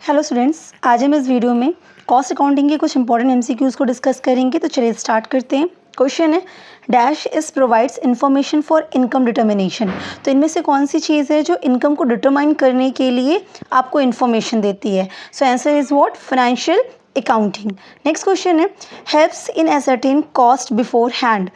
Hello students, आज हम इस वीडियो में कॉस्ट अकाउंटिंग के कुछ इंपॉर्टेंट एमसीक्यूज़ को डिस्कस करेंगे। तो चलिए स्टार्ट करते हैं। क्वेश्चन है डैश इस provides information for income determination. तो इनमें से कौन सी चीज़ है जो इनकम को डिटरमाइन करने के लिए आपको इन्फॉर्मेशन देती है? So answer is what? Financial accounting. Next question है helps in ascertain cost beforehand.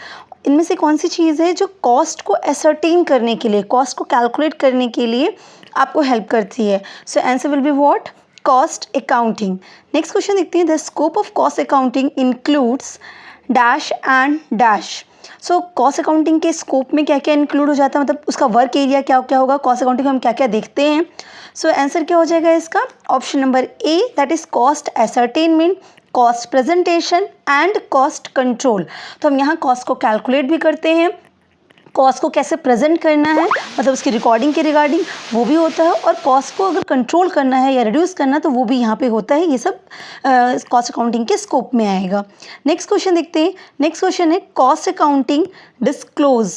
इनमें से कौन सी चीज़ है जो कॉस्ट को एसर्टेन करने के लिए, कॉस्ट को कैलकुलेट करने के लिए आपको हेल्प करती है? So answer will be what? Cost accounting. Next question देखते हैं the scope of cost accounting includes dash and dash. So cost accounting के स्कोप में क्या क्या इंक्लूड हो जाता है, मतलब उसका वर्क एरिया क्या क्या होगा, कॉस्ट अकाउंटिंग में हम क्या क्या देखते हैं? सो आंसर क्या हो जाएगा इसका? Option number A, that is cost ascertainment, cost presentation and cost control. तो हम यहाँ कॉस्ट को कैलकुलेट भी करते हैं, कॉस्ट को कैसे प्रेजेंट करना है, मतलब उसकी रिकॉर्डिंग के रिगार्डिंग वो भी होता है, और कॉस्ट को अगर कंट्रोल करना है या रिड्यूस करना है तो वो भी यहाँ पे होता है। ये सब कॉस्ट अकाउंटिंग के स्कोप में आएगा। नेक्स्ट क्वेश्चन देखते हैं। नेक्स्ट क्वेश्चन है कॉस्ट अकाउंटिंग डिस्क्लोज।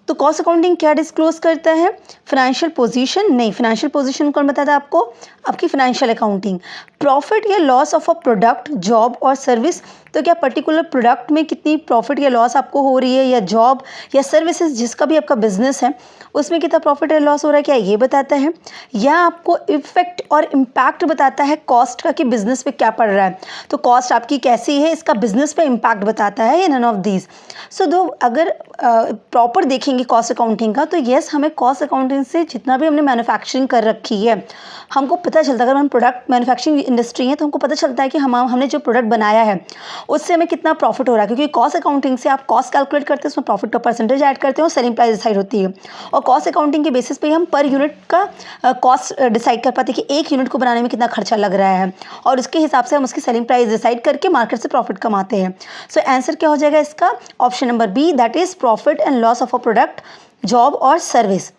तो कॉस्ट अकाउंटिंग क्या डिस्क्लोज करता है? Financial position? नहीं, फाइनेंशियल पोजीशन कौन बताता है आपको? आपकी फाइनेंशियल अकाउंटिंग। प्रॉफिट या loss of a product, job और सर्विस। तो क्या पर्टिकुलर प्रोडक्ट में कितनी प्रॉफिट या लॉस आपको हो रही है, या जॉब या सर्विसेज जिसका भी आपका बिजनेस है उसमें कितना प्रॉफिट या लॉस हो रहा है, क्या ये बताता है? या आपको इफेक्ट और इम्पैक्ट बताता है कॉस्ट का कि बिजनेस पे क्या पड़ रहा है? तो कॉस्ट आपकी कैसी है, इसका बिजनेस पे इम्पैक्ट बताता है, या नन ऑफ दीज? सो दो अगर प्रॉपर देखेंगे कॉस्ट अकाउंटिंग का, तो येस, हमें कॉस्ट अकाउंटिंग से जितना भी हमने मैन्युफैक्चरिंग कर रखी है हमको पता चलता है। अगर हम प्रोडक्ट मैन्युफैक्चरिंग इंडस्ट्री है तो हमको पता चलता है कि हमने जो प्रोडक्ट बनाया है उससे हमें कितना प्रॉफिट हो रहा है, क्योंकि कॉस्ट अकाउंटिंग से आप कॉस्ट कैलकुलेट करते हैं, उसमें प्रॉफिट का परसेंटेज ऐड करते हैं और सेलिंग प्राइस डिसाइड होती है। और कॉस्ट अकाउंटिंग के बेसिस पे हम पर यूनिट का कॉस्ट डिसाइड कर पाते हैं कि एक यूनिट को बनाने में कितना खर्चा लग रहा है, और उसके हिसाब से हम उसकी सेलिंग प्राइस डिसाइड करके मार्केट से प्रॉफिट कमाते हैं। सो आंसर क्या हो जाएगा इसका? Option number B, that is profit and loss of a product, job और सर्विस।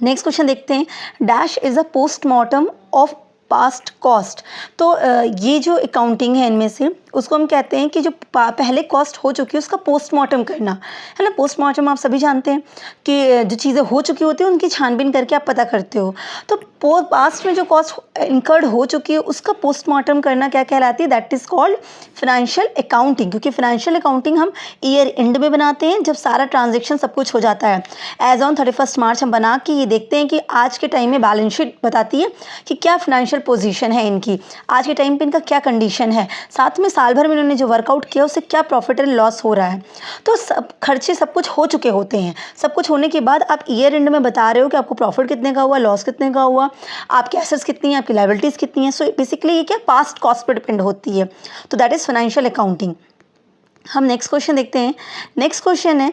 नेक्स्ट क्वेश्चन देखते हैं dash is a postmortem of past cost. तो ये जो अकाउंटिंग है इनमें से उसको हम कहते हैं कि जो पहले कॉस्ट हो चुकी है उसका पोस्टमार्टम करना है ना। पोस्टमार्टम आप सभी जानते हैं कि जो चीज़ें हो चुकी होती है उनकी छानबीन करके आप पता करते हो। तो पास्ट में जो कॉस्ट इनकर्ड हो चुकी है उसका पोस्टमार्टम करना क्या कहलाती है? That is called financial accounting. क्योंकि फाइनेंशियल अकाउंटिंग हम ईयर एंड में बनाते हैं, जब सारा ट्रांजेक्शन सब कुछ हो जाता है। एज ऑन 31 मार्च हम बना के ये देखते हैं कि आज के टाइम में बैलेंस शीट बताती है कि क्या फाइनेंशियल पोजीशन है इनकी, आज के टाइम पे इनका क्या कंडीशन है, साथ में साल भर में इन्होंने जो वर्कआउट किया उससे क्या प्रॉफिट एंड लॉस हो रहा है। तो सब खर्चे सब कुछ हो चुके होते हैं। सब कुछ होने के बाद आप ईयर एंड में बता रहे हो कि आपको प्रॉफिट कितने का हुआ, लॉस कितने का हुआ, आपकी एसेट्स कितनी हैं, आपकी लायबिलिटीज़ कितनी हैं। सो बेसिकली ये क्या पास्ट कॉस्ट पर डिपेंड होती है। तो दैट इज़ फाइनेंशियल अकाउंटिंग। हम नेक्स्ट क्वेश्चन देखते हैं। नेक्स्ट क्वेश्चन है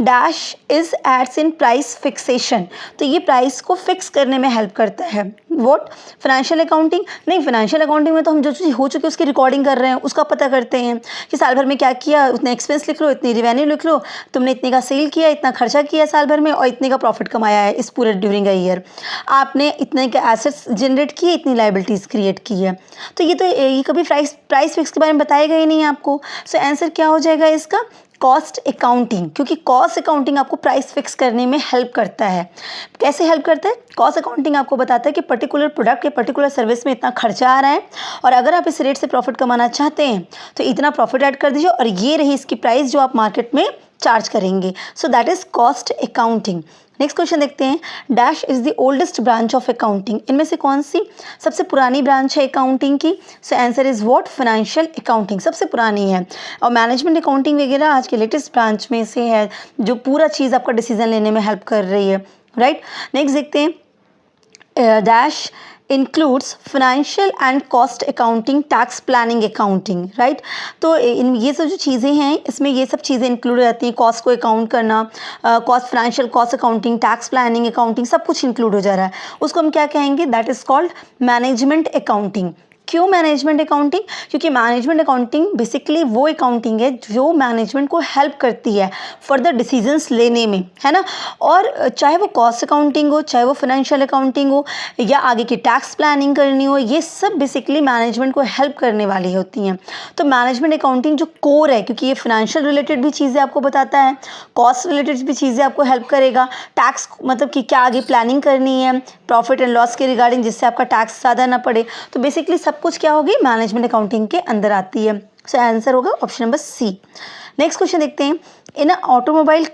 dash is aids in price fixation. तो ये प्राइस को फिक्स करने में हेल्प करता है। व्हाट? Financial accounting? नहीं, फाइनेंशियल अकाउंटिंग में तो हम जो चीज़ हो चुकी है उसकी रिकॉर्डिंग कर रहे हैं, उसका पता करते हैं कि साल भर में क्या किया, उतने एक्सपेंस लिख लो, इतनी रिवेन्यू लिख लो, तुमने इतने का सेल किया, इतना खर्चा किया साल भर में, और इतने का प्रॉफिट कमाया है इस पूरे ड्यूरिंग अ ईयर, आपने इतने के एसेट्स जनरेट किए, इतनी लायबिलिटीज़ क्रिएट की है। तो ये कभी प्राइस फिक्स के बारे में बताएगा ही नहीं आपको। सो आंसर क्या हो जाएगा इसका? Cost accounting. क्योंकि कॉस्ट अकाउंटिंग आपको प्राइस फिक्स करने में हेल्प करता है। कैसे हेल्प करता है? कॉस्ट अकाउंटिंग आपको बताता है कि पर्टिकुलर प्रोडक्ट या पर्टिकुलर सर्विस में इतना खर्चा आ रहा है, और अगर आप इस रेट से प्रॉफिट कमाना चाहते हैं तो इतना प्रॉफिट ऐड कर दीजिए, और ये रही इसकी प्राइस जो आप मार्केट में चार्ज करेंगे। So that is cost accounting. Next question देखते हैं dash is the oldest branch of accounting. इनमें से कौन सी सबसे पुरानी ब्रांच है अकाउंटिंग की? सो answer is what? Financial accounting सबसे पुरानी है, और मैनेजमेंट अकाउंटिंग वगैरह आज के लेटेस्ट ब्रांच में से है जो पूरा चीज़ आपका डिसीजन लेने में हेल्प कर रही है, राइट। नेक्स्ट देखते हैं dash includes financial and cost accounting, tax planning accounting, right. तो ये सब जो चीज़ें हैं इसमें ये सब चीज़ें इंक्लूड रहती हैं। कॉस्ट को अकाउंट करना, cost, financial cost accounting, tax planning accounting, सब कुछ इंक्लूड हो जा रहा है। उसको हम क्या कहेंगे? That is called management accounting. क्यों मैनेजमेंट अकाउंटिंग? क्योंकि मैनेजमेंट अकाउंटिंग बेसिकली वो अकाउंटिंग है जो मैनेजमेंट को हेल्प करती है फर्दर डिसीजंस लेने में, है ना। और चाहे वो कॉस्ट अकाउंटिंग हो, चाहे वो फाइनेंशियल अकाउंटिंग हो, या आगे की टैक्स प्लानिंग करनी हो, ये सब बेसिकली मैनेजमेंट को हेल्प करने वाली होती हैं। तो मैनेजमेंट अकाउंटिंग जो कोर है, क्योंकि ये फाइनेंशियल रिलेटेड भी चीज़ें आपको बताता है, कॉस्ट रिलेटेड भी चीज़ें आपको हेल्प करेगा, टैक्स मतलब कि क्या आगे प्लानिंग करनी है प्रॉफिट एंड लॉस के रिगार्डिंग, जिससे आपका टैक्स ज़्यादा ना पड़े। तो बेसिकली सब कुछ क्या होगी, मैनेजमेंट अकाउंटिंग के अंदर आती है। सो आंसर होगा option number C. Next question देखते हैं, in automobile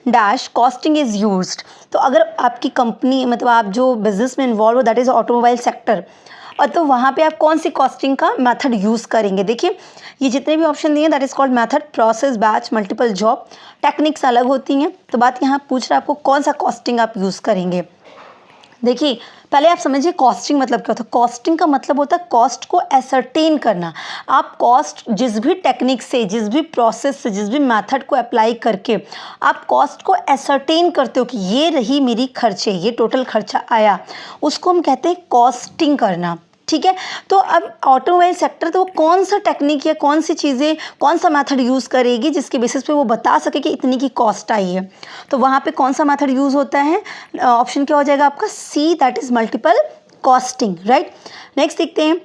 dash costing is used. तो अगर आपकी कंपनी मतलब आप जो बिजनेस में इन्वॉल्व हो दैट इज ऑटोमोबाइल सेक्टर, और तो वहाँ पे आप कौन सी कॉस्टिंग का मेथड यूज़ करेंगे। देखिए ये जितने भी ऑप्शन दिए हैं that is called method, process, batch, multiple job, techniques अलग होती हैं। तो बात यहाँ पूछ रहा है आपको कौन सा कॉस्टिंग आप यूज़ करेंगे। देखिए पहले आप समझिए कॉस्टिंग मतलब क्या होता है। कॉस्टिंग का मतलब होता है कॉस्ट को एसरटेन करना। आप कॉस्ट जिस भी टेक्निक से, जिस भी प्रोसेस से, जिस भी मेथड को अप्लाई करके आप कॉस्ट को एसरटेन करते हो कि ये रही मेरी खर्चे, ये टोटल खर्चा आया, उसको हम कहते हैं कॉस्टिंग करना। ठीक है, तो अब ऑटोमोबाइल सेक्टर तो वो कौन सा टेक्निक या कौन सी चीज़ें, कौन सा मेथड यूज़ करेगी जिसके बेसिस पे वो बता सके कि इतनी की कॉस्ट आई है। तो वहाँ पे कौन सा मेथड यूज़ होता है, ऑप्शन क्या हो जाएगा आपका C, that is multiple costing, right. Next देखते हैं,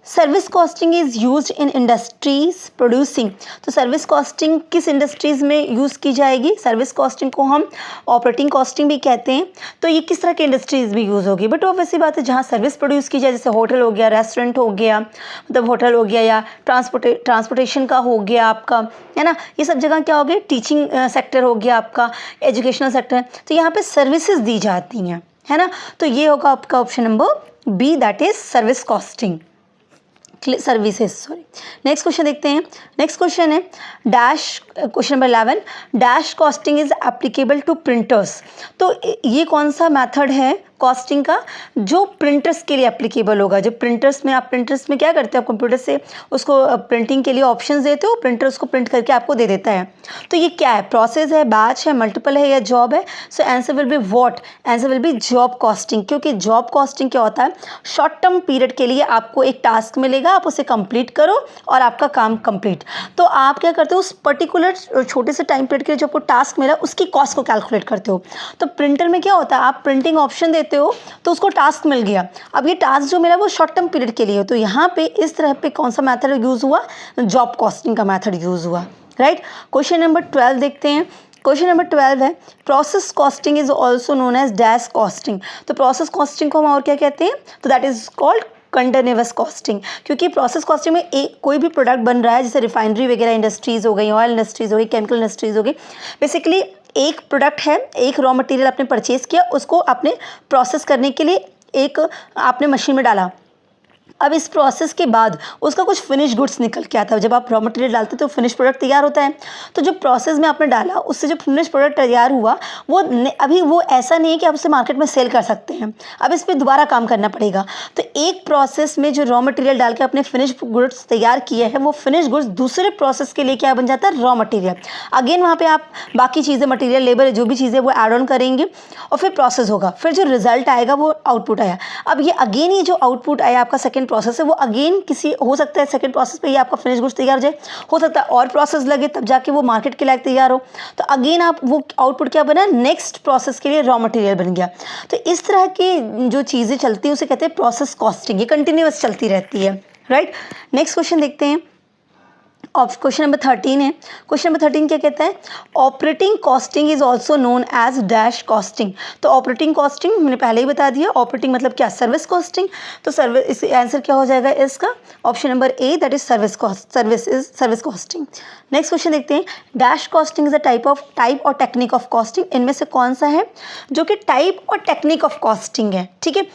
service costing is used in industries producing. तो सर्विस कॉस्टिंग किस इंडस्ट्रीज़ में यूज़ की जाएगी। सर्विस कॉस्टिंग को हम ऑपरेटिंग कॉस्टिंग भी कहते हैं। तो ये किस तरह के इंडस्ट्रीज़ में यूज़ होगी, बट ऑब्वियस सी बात है जहाँ सर्विस प्रोड्यूस की जाए, जैसे होटल हो गया, रेस्टोरेंट हो गया, मतलब होटल हो गया, या ट्रांसपोर्टेशन का हो गया आपका, है ना। ये सब जगह क्या हो गया, टीचिंग सेक्टर हो गया आपका, एजुकेशनल सेक्टर। तो यहाँ पर सर्विसेज दी जाती हैं, है ना। तो ये होगा आपका option number B, that is service costing, services, sorry. Next question देखते हैं। नेक्स्ट क्वेश्चन है dash, question number 11, dash costing is applicable to printers. तो ये कौन सा मेथड है कॉस्टिंग का जो प्रिंटर्स के लिए एप्लीकेबल होगा। जो प्रिंटर्स में, आप प्रिंटर्स में क्या करते हो, आप कंप्यूटर से उसको प्रिंटिंग के लिए ऑप्शंस देते हो, प्रिंटर उसको प्रिंट करके आपको दे देता है। तो ये क्या है, प्रोसेस है, बैच है, मल्टीपल है, या जॉब है। So answer will be what, answer will B job costing. क्योंकि जॉब कॉस्टिंग क्या होता है, शॉर्ट टर्म पीरियड के लिए आपको एक टास्क मिलेगा, आप उसे कंप्लीट करो और आपका काम कंप्लीट। तो आप क्या करते हो, उस पर्टिकुलर छोटे से टाइम पीरियड के लिए जो आपको टास्क मिला उसकी कॉस्ट को कैलकुलेट करते हो। तो प्रिंटर में क्या होता है, आप प्रिंटिंग ऑप्शन देते हो तो उसको टास्क मिल गया, अब ये टास्क जो मिला वो शॉर्ट टर्म पीरियड के लिए हो। तो यहाँ पे इस तरह पे कौन सा मेथड यूज़ हुआ, जॉब कॉस्टिंग का मेथड यूज़ हुआ, राइट। क्वेश्चन नंबर 12 देखते हैं। क्वेश्चन नंबर 12 है, process costing is also known as dash costing. तो प्रोसेस कॉस्टिंग को हम और क्या कहते हैं, तो that is called continuous costing. क्योंकि प्रोसेस कॉस्टिंग में एक कोई भी प्रोडक्ट बन रहा है, जैसे रिफाइनरी वगैरह इंडस्ट्रीज़ हो गई, ऑयल इंडस्ट्रीज़ हो गई, केमिकल इंडस्ट्रीज़ हो गई, बेसिकली एक प्रोडक्ट है, एक रॉ मटेरियल आपने परचेज़ किया, उसको आपने प्रोसेस करने के लिए एक आपने मशीन में डाला। अब इस प्रोसेस के बाद उसका कुछ फिनिश गुड्स निकल के आता है। जब आप रॉ मटेरियल डालते हैं तो फिनिश प्रोडक्ट तैयार होता है। तो जो प्रोसेस में आपने डाला उससे जो फिनिश प्रोडक्ट तैयार हुआ वो अभी वो ऐसा नहीं है कि आप उसे मार्केट में सेल कर सकते हैं, अब इस पर दोबारा काम करना पड़ेगा। तो एक प्रोसेस में जो रॉ मटेरियल डाल के आपने फिनिश गुड्स तैयार किए हैं, वो फिनिश गुड्स दूसरे प्रोसेस के लिए क्या बन जाता है, रॉ मटेरियल। अगेन वहाँ पर आप बाकी चीज़ें, मटीरियल, लेबर, जो भी चीज़ें वो एड ऑन करेंगे और फिर प्रोसेस होगा, फिर जो रिजल्ट आएगा वो आउटपुट आया। अब ये अगेन ये जो आउटपुट आया आपका सेकेंड प्रोसेस है, वो अगेन किसी हो सकता है सेकंड प्रोसेस पे ही आपका फिनिश गुड्स तैयार हो जाए, हो सकता है और प्रोसेस लगे तब जाके वो मार्केट के लायक तैयार हो। तो अगेन आप वो आउटपुट क्या बना, नेक्स्ट प्रोसेस के लिए रॉ मटेरियल बन गया। तो इस तरह की जो चीज़ें चलती हैं उसे कहते हैं प्रोसेस कॉस्टिंग, ये कंटिन्यूअस चलती रहती है, राइट। नेक्स्ट क्वेश्चन देखते हैं। क्वेश्चन नंबर 13 है। क्वेश्चन नंबर 13 क्या कहता है, operating costing is also known as dash costing. तो ऑपरेटिंग कॉस्टिंग मैंने पहले ही बता दिया, ऑपरेटिंग मतलब क्या, सर्विस कॉस्टिंग। तो सर्विस, इस आंसर क्या हो जाएगा इसका, option number A, that is service costing. Next question देखते हैं, dash costing is a type और टेक्निक ऑफ कॉस्टिंग। इनमें से कौन सा है जो कि टाइप और टेक्निक ऑफ कॉस्टिंग है, ठीक है।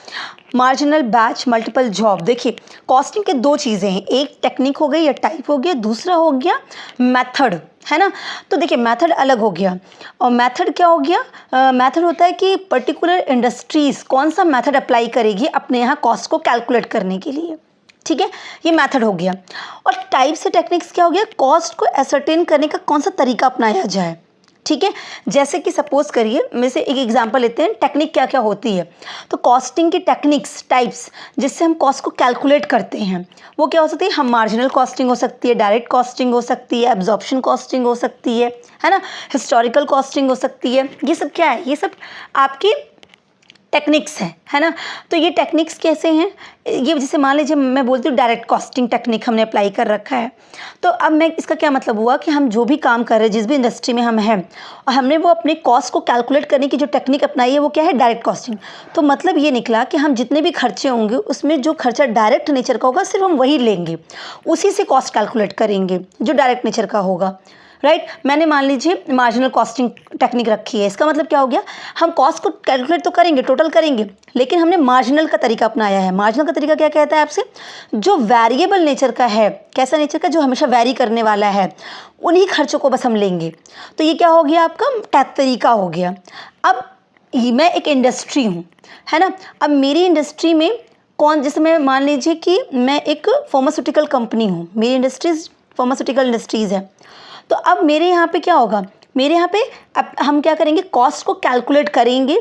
Marginal, batch, multiple job. देखिए कॉस्टिंग के दो चीज़ें हैं, एक टेक्निक हो गई या टाइप हो गया, दूसरा हो गया मेथड, है ना। तो देखिए मेथड अलग हो गया और मेथड क्या हो गया, मेथड होता है कि पर्टिकुलर इंडस्ट्रीज़ कौन सा मेथड अप्लाई करेगी अपने यहाँ कॉस्ट को कैलकुलेट करने के लिए, ठीक है, ये मेथड हो गया। और टाइप से टेक्निक्स क्या हो गया, कॉस्ट को एसरटेन करने का कौन सा तरीका अपनाया जाए, ठीक है। जैसे कि सपोज करिए, मैं से एक एग्जांपल लेते हैं, टेक्निक क्या क्या होती है। तो कॉस्टिंग की टेक्निक्स टाइप्स जिससे हम कॉस्ट को कैलकुलेट करते हैं वो क्या हो सकती है, हम मार्जिनल कॉस्टिंग हो सकती है, डायरेक्ट कॉस्टिंग हो सकती है, एब्जॉर्प्शन कॉस्टिंग हो सकती है ना, हिस्टोरिकल कॉस्टिंग हो सकती है। ये सब क्या है, ये सब आपकी टेक्निक्स है ना। तो ये टेक्निक्स कैसे हैं, ये जैसे मान लीजिए मैं बोलती हूँ डायरेक्ट कॉस्टिंग टेक्निक हमने अप्लाई कर रखा है। तो अब मैं इसका क्या मतलब हुआ कि हम जो भी काम कर रहे हैं, जिस भी इंडस्ट्री में हम हैं, और हमने वो अपने कॉस्ट को कैलकुलेट करने की जो टेक्निक अपनाई है वो क्या है, डायरेक्ट कॉस्टिंग। तो मतलब ये निकला कि हम जितने भी खर्चे होंगे उसमें जो खर्चा डायरेक्ट नेचर का होगा सिर्फ हम वही लेंगे, उसी से कॉस्ट कैलकुलेट करेंगे जो डायरेक्ट नेचर का होगा, राइट। मैंने मान लीजिए मार्जिनल कॉस्टिंग टेक्निक रखी है, इसका मतलब क्या हो गया, हम कॉस्ट को कैलकुलेट तो करेंगे, टोटल करेंगे, लेकिन हमने मार्जिनल का तरीका अपनाया है। मार्जिनल का तरीका क्या कहता है आपसे, जो वेरिएबल नेचर का है, कैसा नेचर का, जो हमेशा वेरी करने वाला है, उन्हीं खर्चों को बस हम लेंगे। तो ये क्या हो गया, आपका तरीका हो गया। अब मैं एक इंडस्ट्री हूँ, है ना। अब मेरी इंडस्ट्री में कौन, जैसे मैं मान लीजिए कि मैं एक फार्मास्यूटिकल कंपनी हूँ, मेरी इंडस्ट्रीज फार्मास्यूटिकल इंडस्ट्रीज़ है। तो अब मेरे यहाँ पे क्या होगा, मेरे यहाँ पे अब हम क्या करेंगे, कॉस्ट को कैलकुलेट करेंगे,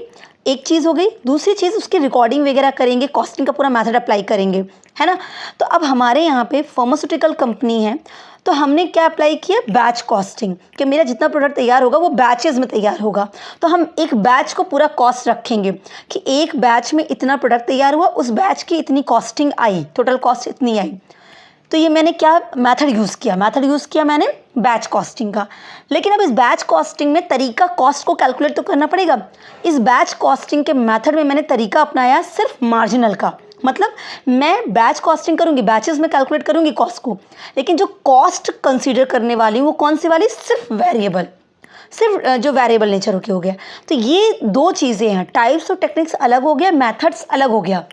एक चीज़ हो गई। दूसरी चीज़ उसकी रिकॉर्डिंग वगैरह करेंगे, कॉस्टिंग का पूरा मेथड अप्लाई करेंगे, है ना। तो अब हमारे यहाँ पे फार्मास्यूटिकल कंपनी है, तो हमने क्या अप्लाई किया, बैच कॉस्टिंग, कि मेरा जितना प्रोडक्ट तैयार होगा वो बैचेज़ में तैयार होगा। तो हम एक बैच को पूरा कॉस्ट रखेंगे कि एक बैच में इतना प्रोडक्ट तैयार हुआ, उस बैच की इतनी कॉस्टिंग आई, टोटल कॉस्ट इतनी आई। तो ये मैंने क्या मेथड यूज़ किया मैंने बैच कॉस्टिंग का। लेकिन अब इस बैच कॉस्टिंग में तरीका, कॉस्ट को कैलकुलेट तो करना पड़ेगा। इस बैच कॉस्टिंग के मेथड में मैंने तरीका अपनाया सिर्फ मार्जिनल का, मतलब मैं बैच कॉस्टिंग करूँगी, बैचेस में कैलकुलेट करूँगी कॉस्ट को, लेकिन जो कॉस्ट कंसीडर करने वाली वो कौन सी वाली, सिर्फ वेरिएबल, सिर्फ जो वेरिएबल नेचर हो गया। तो ये दो चीज़ें हैं, टाइप्स और टेक्निक्स अलग हो गया, मैथड्स अलग हो गया।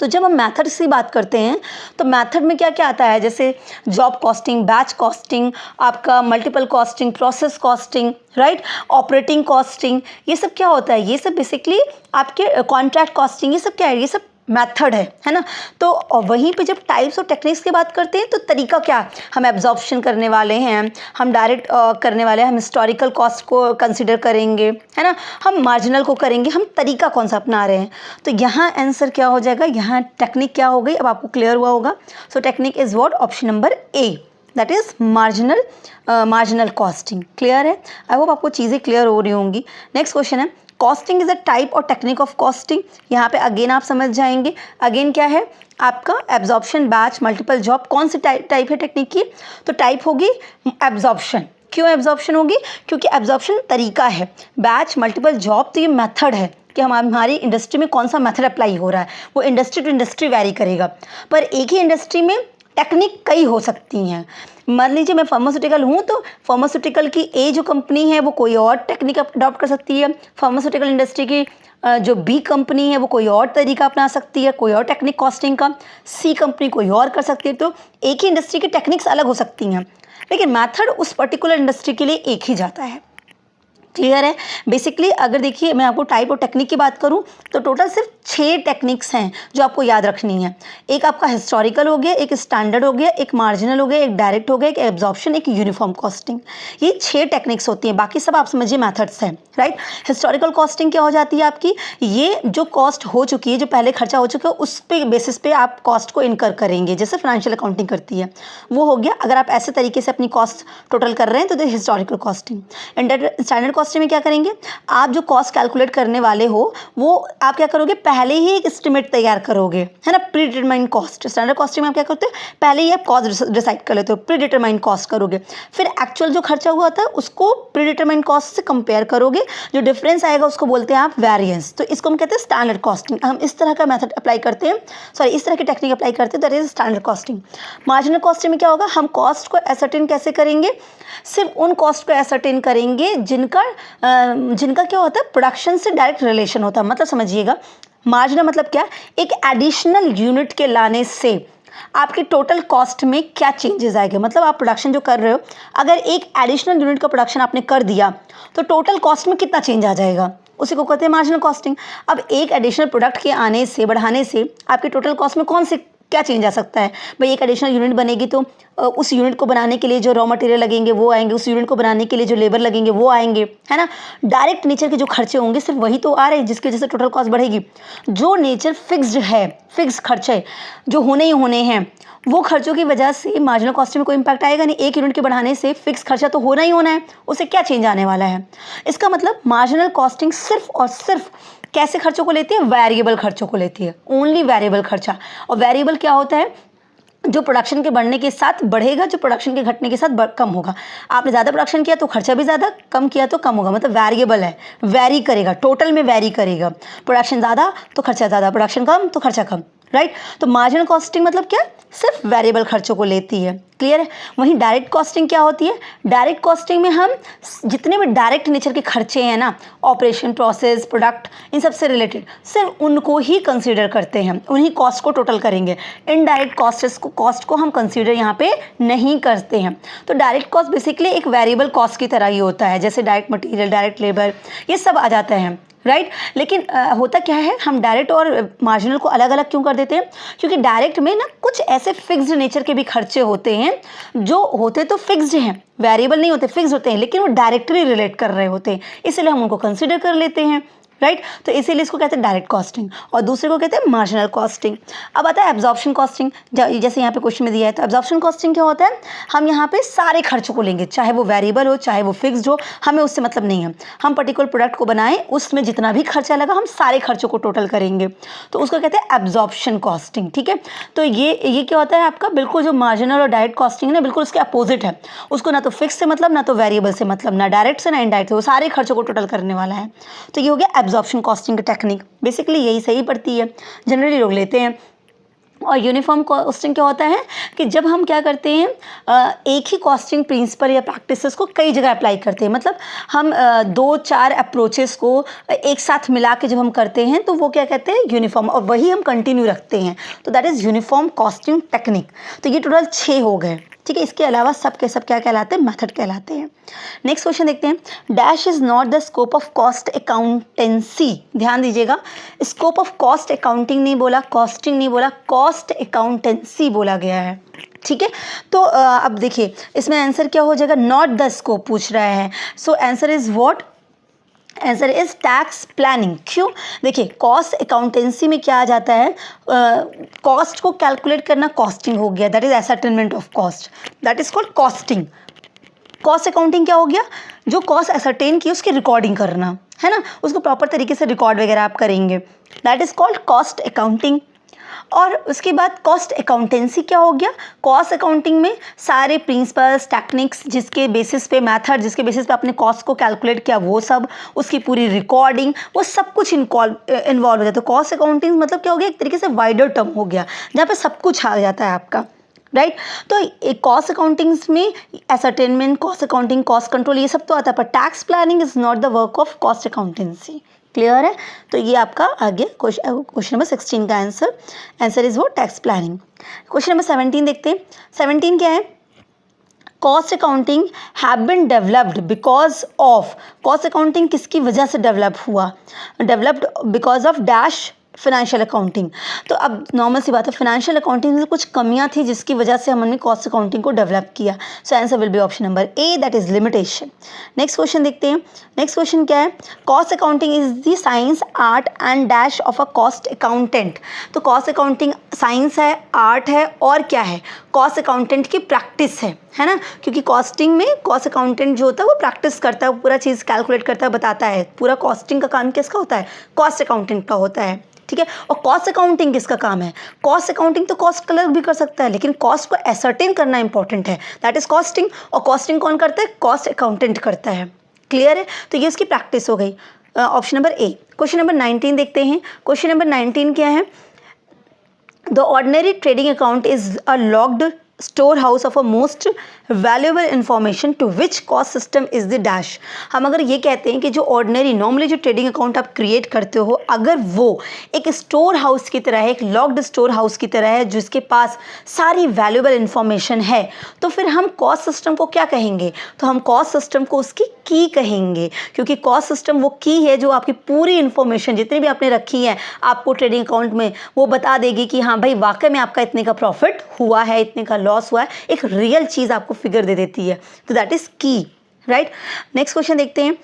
तो जब हम मैथड्स की बात करते हैं तो मैथड में क्या क्या आता है, जैसे जॉब कॉस्टिंग, बैच कॉस्टिंग, आपका multiple costing, process costing, right, operating costing, ये सब क्या होता है, ये सब बेसिकली आपके कॉन्ट्रैक्ट कॉस्टिंग, ये सब क्या है, ये सब मेथड है ना। तो वहीं पे जब टाइप्स और टेक्निक्स की बात करते हैं तो तरीका क्या, हम एब्जॉर्प्शन करने वाले हैं, हम डायरेक्ट करने वाले हैं, हम हिस्टोरिकल कॉस्ट को कंसिडर करेंगे, है ना, हम मार्जिनल को करेंगे, हम तरीका कौन सा अपना रहे हैं। तो यहाँ आंसर क्या हो जाएगा, यहाँ टेक्निक क्या हो गई, अब आपको क्लियर हुआ होगा। सो technique is what, option number A, that is marginal costing. Clear है, आई होप आपको चीज़ें क्लियर हो रही होंगी। नेक्स्ट क्वेश्चन है, कॉस्टिंग इज अ टाइप और टेक्निक ऑफ कॉस्टिंग। यहाँ पे अगेन आप समझ जाएंगे, अगेन क्या है आपका, एब्जॉर्प्शन, बैच, मल्टीपल जॉब, कौन सी टाइप है टेक्निक की, तो टाइप होगी एब्जॉर्प्शन। क्यों एब्जॉर्प्शन होगी, क्योंकि एब्जॉर्प्शन तरीका है, बैच, मल्टीपल जॉब तो ये मेथड है कि हमारी इंडस्ट्री में कौन सा मेथड अप्लाई हो रहा है, वो इंडस्ट्री टू इंडस्ट्री वैरी करेगा। पर एक ही इंडस्ट्री में टेक्निक कई हो सकती हैं। मान लीजिए मैं फार्मास्यूटिकल हूँ, तो फार्मास्यूटिकल की ए जो कंपनी है वो कोई और टेक्निक अडॉप्ट कर सकती है, फार्मास्यूटिकल इंडस्ट्री की जो बी कंपनी है वो कोई और तरीका अपना सकती है, कोई और टेक्निक कॉस्टिंग का, सी कंपनी कोई और कर सकती है। तो एक ही इंडस्ट्री की टेक्निक्स अलग हो सकती हैं, लेकिन मैथड उस पर्टिकुलर इंडस्ट्री के लिए एक ही जाता है। क्लियर है। बेसिकली अगर देखिए मैं आपको टाइप और टेक्निक की बात करूं तो टोटल सिर्फ 6 टेक्निक्स हैं जो आपको याद रखनी है। एक आपका हिस्टोरिकल हो गया, एक स्टैंडर्ड हो गया, एक मार्जिनल हो गया, एक डायरेक्ट हो गया, एक एब्जॉर्प्शन, एक यूनिफॉर्म कॉस्टिंग। ये 6 टेक्निक्स होती हैं, बाकी सब आप समझिए मैथड्स हैं, राइट। हिस्टोरिकल कॉस्टिंग क्या हो जाती है आपकी, ये जो कॉस्ट हो चुकी है, जो पहले खर्चा हो चुका है, उस पे बेसिस पे आप कॉस्ट को इनकर करेंगे, जैसे फाइनेंशियल अकाउंटिंग करती है, वो हो गया। अगर आप ऐसे तरीके से अपनी कॉस्ट टोटल कर रहे हैं तो हिस्टोरिकल कॉस्टिंग। स्टैंडर्ड कॉस्टिंग में क्या करेंगे, आप जो कॉस्ट कैलकुलेट करने वाले हो वो आप क्या करोगे, पहले ही एक एस्टिमेट तैयार करोगे, है ना, pre determined cost. Standard costing में आप क्या करते हो, पहले ही आप कॉस्ट डिसाइड कर लेते हो, प्री डिटरमाइंड कॉस्ट करोगे, फिर एक्चुअल जो खर्चा हुआ था उसको प्री डिटरमाइंड कॉस्ट से कंपेयर करोगे, जो डिफरेंस आएगा उसको बोलते हैं आप वेरिएंस। तो इसको हम कहते हैं स्टैंडर्ड कॉस्टिंग। हम इस तरह का मेथड अप्लाई करते हैं, सॉरी इस तरह की टेक्निक अप्लाई करते हैं, that is standard costing. Marginal costing में क्या होगा, हम कॉस्ट को एसर्टेन कैसे करेंगे, सिर्फ उन कॉस्ट को एसर्टेन करेंगे जिनका क्या होता है, प्रोडक्शन से डायरेक्ट रिलेशन होता है। मतलब समझिएगा, मार्जिनल मतलब क्या, एक एडिशनल यूनिट के लाने से आपके टोटल कॉस्ट में क्या चेंजेस आएंगे। मतलब आप प्रोडक्शन जो कर रहे हो, अगर एक एडिशनल यूनिट का प्रोडक्शन आपने कर दिया तो टोटल कॉस्ट में कितना चेंज आ जाएगा, उसी को कहते हैं मार्जिनल कॉस्टिंग। अब एक एडिशनल प्रोडक्ट के आने से, बढ़ाने से आपके टोटल कॉस्ट में कौन से क्या चेंज आ सकता है भाई, एक एडिशनल यूनिट बनेगी तो उस यूनिट को बनाने के लिए जो रॉ मटेरियल लगेंगे वो आएंगे, उस यूनिट को बनाने के लिए जो लेबर लगेंगे वो आएंगे, है ना। डायरेक्ट नेचर के जो खर्चे होंगे सिर्फ वही तो आ रहे हैं जिसकी वजह से टोटल कॉस्ट बढ़ेगी। जो नेचर फिक्स्ड है, फिक्स खर्चे जो होने ही होने हैं, वो खर्चों की वजह से मार्जिनल कॉस्टिंग में कोई इंपैक्ट आएगा नहीं। एक यूनिट के बढ़ाने से फिक्स खर्चा तो होना ही होना है, उससे क्या चेंज आने वाला है। इसका मतलब मार्जिनल कॉस्टिंग सिर्फ और सिर्फ कैसे खर्चों को लेती है, वेरिएबल खर्चों को लेती है, ओनली वेरिएबल खर्चा। और वेरिएबल क्या होता है, जो प्रोडक्शन के बढ़ने के साथ बढ़ेगा, जो प्रोडक्शन के घटने के साथ कम होगा। आपने ज़्यादा प्रोडक्शन किया तो खर्चा भी ज़्यादा, कम किया तो कम होगा, मतलब वेरिएबल है, वेरी करेगा, टोटल में वेरी करेगा। प्रोडक्शन ज़्यादा तो खर्चा ज़्यादा, प्रोडक्शन कम तो खर्चा कम, राइट। तो मार्जिनल कॉस्टिंग मतलब क्या, सिर्फ वेरिएबल खर्चों को लेती है, क्लियर है। वहीं डायरेक्ट कॉस्टिंग क्या होती है, डायरेक्ट कॉस्टिंग में हम जितने भी डायरेक्ट नेचर के खर्चे हैं ना, ऑपरेशन, प्रोसेस, प्रोडक्ट, इन सब से रिलेटेड, सिर्फ उनको ही कंसीडर करते हैं, उन्हीं कॉस्ट को टोटल करेंगे। इनडायरेक्ट कॉस्ट को हम कंसीडर यहाँ पे नहीं करते हैं। तो डायरेक्ट कॉस्ट बेसिकली एक वेरिएबल कॉस्ट की तरह ही होता है, जैसे डायरेक्ट मटीरियल, डायरेक्ट लेबर, ये सब आ जाता है, राइट। लेकिन होता क्या है, हम डायरेक्ट और मार्जिनल को अलग अलग क्यों कर देते हैं, क्योंकि डायरेक्ट में ना कुछ ऐसे फिक्स्ड नेचर के भी खर्चे होते हैं जो होते तो फिक्स्ड हैं, वेरिएबल नहीं होते, फिक्स्ड होते हैं, लेकिन वो डायरेक्टली रिलेट कर रहे होते हैं, इसलिए हम उनको कंसिडर कर लेते हैं, राइट। तो इसीलिए इसको कहते हैं डायरेक्ट कॉस्टिंग और दूसरे को कहते हैं मार्जिनल कॉस्टिंग। अब आता है एब्जॉर्प्शन कॉस्टिंग, जैसे यहाँ पे क्वेश्चन में दिया है। तो एब्जॉर्प्शन कॉस्टिंग क्या होता है, हम यहाँ पे सारे खर्चों को लेंगे, चाहे वो वेरिएबल हो चाहे वो फिक्स्ड हो, हमें उससे मतलब नहीं है। हम पर्टिकुलर प्रोडक्ट को बनाएं, उसमें जितना भी खर्चा लगा हम सारे खर्चों को टोटल करेंगे, तो उसको कहते हैं एब्जॉर्प्शन कॉस्टिंग, ठीक है। तो ये क्या होता है आपका, बिल्कुल जो मार्जिनल और डायरेक्ट कॉस्टिंग है ना, बिल्कुल उसके अपोजिट है। उसको ना तो फिक्स से मतलब, ना तो वेरिएबल से मतलब, ना डायरेक्ट से ना इनडायरेक्ट से, वो सारे खर्चों को टोटल करने वाला है। तो ये हो गया एब्जॉर्प्शन कॉस्टिंग की टेक्निक, बेसिकली यही सही पड़ती है, जनरली लोग लेते हैं। और यूनिफॉर्म कॉस्टिंग क्या होता है कि जब हम क्या करते हैं, एक ही कॉस्टिंग प्रिंसिपल या प्रैक्टिसेस को कई जगह अप्लाई करते हैं, मतलब हम 2-4 अप्रोचेस को एक साथ मिला के जब हम करते हैं तो वो क्या कहते हैं, यूनिफॉर्म, और वही हम कंटिन्यू रखते हैं, तो that is uniform costing technique. तो ये टोटल 6 हो गए, ठीक है। इसके अलावा सब के सब क्या कहलाते हैं, मेथड कहलाते हैं। नेक्स्ट क्वेश्चन देखते हैं, dash is not the scope of cost accountancy. ध्यान दीजिएगा, स्कोप ऑफ कॉस्ट अकाउंटिंग नहीं बोला, कॉस्टिंग नहीं बोला, कॉस्ट अकाउंटेंसी बोला गया है, ठीक है। तो अब देखिए इसमें आंसर क्या हो जाएगा, नॉट द स्कोप पूछ रहा है, so answer is what, answer is tax planning. क्यों, देखिए कॉस्ट अकाउंटेंसी में क्या आ जाता है, कॉस्ट को कैलकुलेट करना कॉस्टिंग हो गया, that is ascertainment of cost, that is called costing. Cost accounting क्या हो गया, जो कॉस्ट एसर्टेन की उसकी रिकॉर्डिंग करना, है ना, उसको प्रॉपर तरीके से रिकॉर्ड वगैरह आप करेंगे, that is called cost accounting. और उसके बाद कॉस्ट अकाउंटेंसी क्या हो गया, कॉस्ट अकाउंटिंग में सारे प्रिंसिपल्स, टेक्निक्स, जिसके बेसिस पे मेथड, जिसके बेसिस पे आपने कॉस्ट को कैलकुलेट किया वो सब, उसकी पूरी रिकॉर्डिंग, वो सब कुछ इन्वॉल्व हो जाता है। तो कॉस्ट अकाउंटिंग मतलब क्या हो गया, एक तरीके से वाइडर टर्म हो गया जहाँ पे सब कुछ आ जाता है आपका, राइट। तो कॉस्ट अकाउंटिंग में एसर्टेनमेंट, कॉस्ट अकाउंटिंग, कॉस्ट कंट्रोल, ये सब तो आता है, पर tax planning is not the work of cost accountancy, clear है। तो ये आपका आगे क्वेश्चन नंबर 16 का आंसर इज वो टैक्स प्लानिंग। क्वेश्चन नंबर 17 देखते हैं। 17 क्या है, cost accounting have been developed because of, cost accounting किसकी वजह से डेवलप हुआ, developed because of dash financial accounting. तो अब नॉर्मल सी बात है, फाइनेंशियल अकाउंटिंग में कुछ कमियां थी जिसकी वजह से हमने कॉस्ट अकाउंटिंग को डेवलप किया, सो answer will B option number A, that is limitation. Next question देखते हैं। नेक्स्ट क्वेश्चन क्या है, cost accounting is the science, art and dash of a cost accountant. तो कॉस्ट अकाउंटिंग साइंस है, art है, और क्या है, कॉस्ट अकाउंटेंट की प्रैक्टिस है ना, क्योंकि कॉस्टिंग में कॉस्ट अकाउंटेंट जो होता है वो प्रैक्टिस करता है, वो पूरा चीज़ कैलकुलेट करता है, बताता है। पूरा कॉस्टिंग का काम किसका होता है, कॉस्ट अकाउंटेंट का होता है, ठीक है। और कॉस्ट अकाउंटिंग किसका काम है, कॉस्ट अकाउंटिंग तो कॉस्ट कलर भी कर सकता है, लेकिन कॉस्ट को एसर्टेन करना इंपॉर्टेंट है, दैट इज कॉस्टिंग। और कॉस्टिंग कौन करता है, कॉस्ट अकाउंटेंट करता है, क्लियर है। तो ये उसकी प्रैक्टिस हो गई, option number A. Question number 19 देखते हैं। क्वेश्चन नंबर 19 क्या है, the ordinary trading account is a logged storehouse of a most valuable information to which cost system is the dash. हम अगर ये कहते हैं कि जो ऑर्डिनरी नॉर्मली जो ट्रेडिंग अकाउंट आप क्रिएट करते हो, अगर वो एक स्टोर हाउस की तरह है, एक लॉक्ड स्टोर हाउस की तरह है जिसके पास सारी वैल्यूएबल इंफॉर्मेशन है, तो फिर हम कॉस्ट सिस्टम को क्या कहेंगे? तो हम कॉस्ट सिस्टम को उसकी की कहेंगे, क्योंकि कॉस्ट सिस्टम वो की है जो आपकी पूरी इंफॉर्मेशन जितनी भी आपने रखी है आपको ट्रेडिंग अकाउंट में, वो बता देगी कि हाँ भाई वाकई में आपका इतने का प्रॉफिट हुआ है, इतने का लॉस हुआ है, एक रियल चीज़ आपको फिगर दे देती है। तो दैट इज की, राइट। नेक्स्ट क्वेश्चन देखते हैं।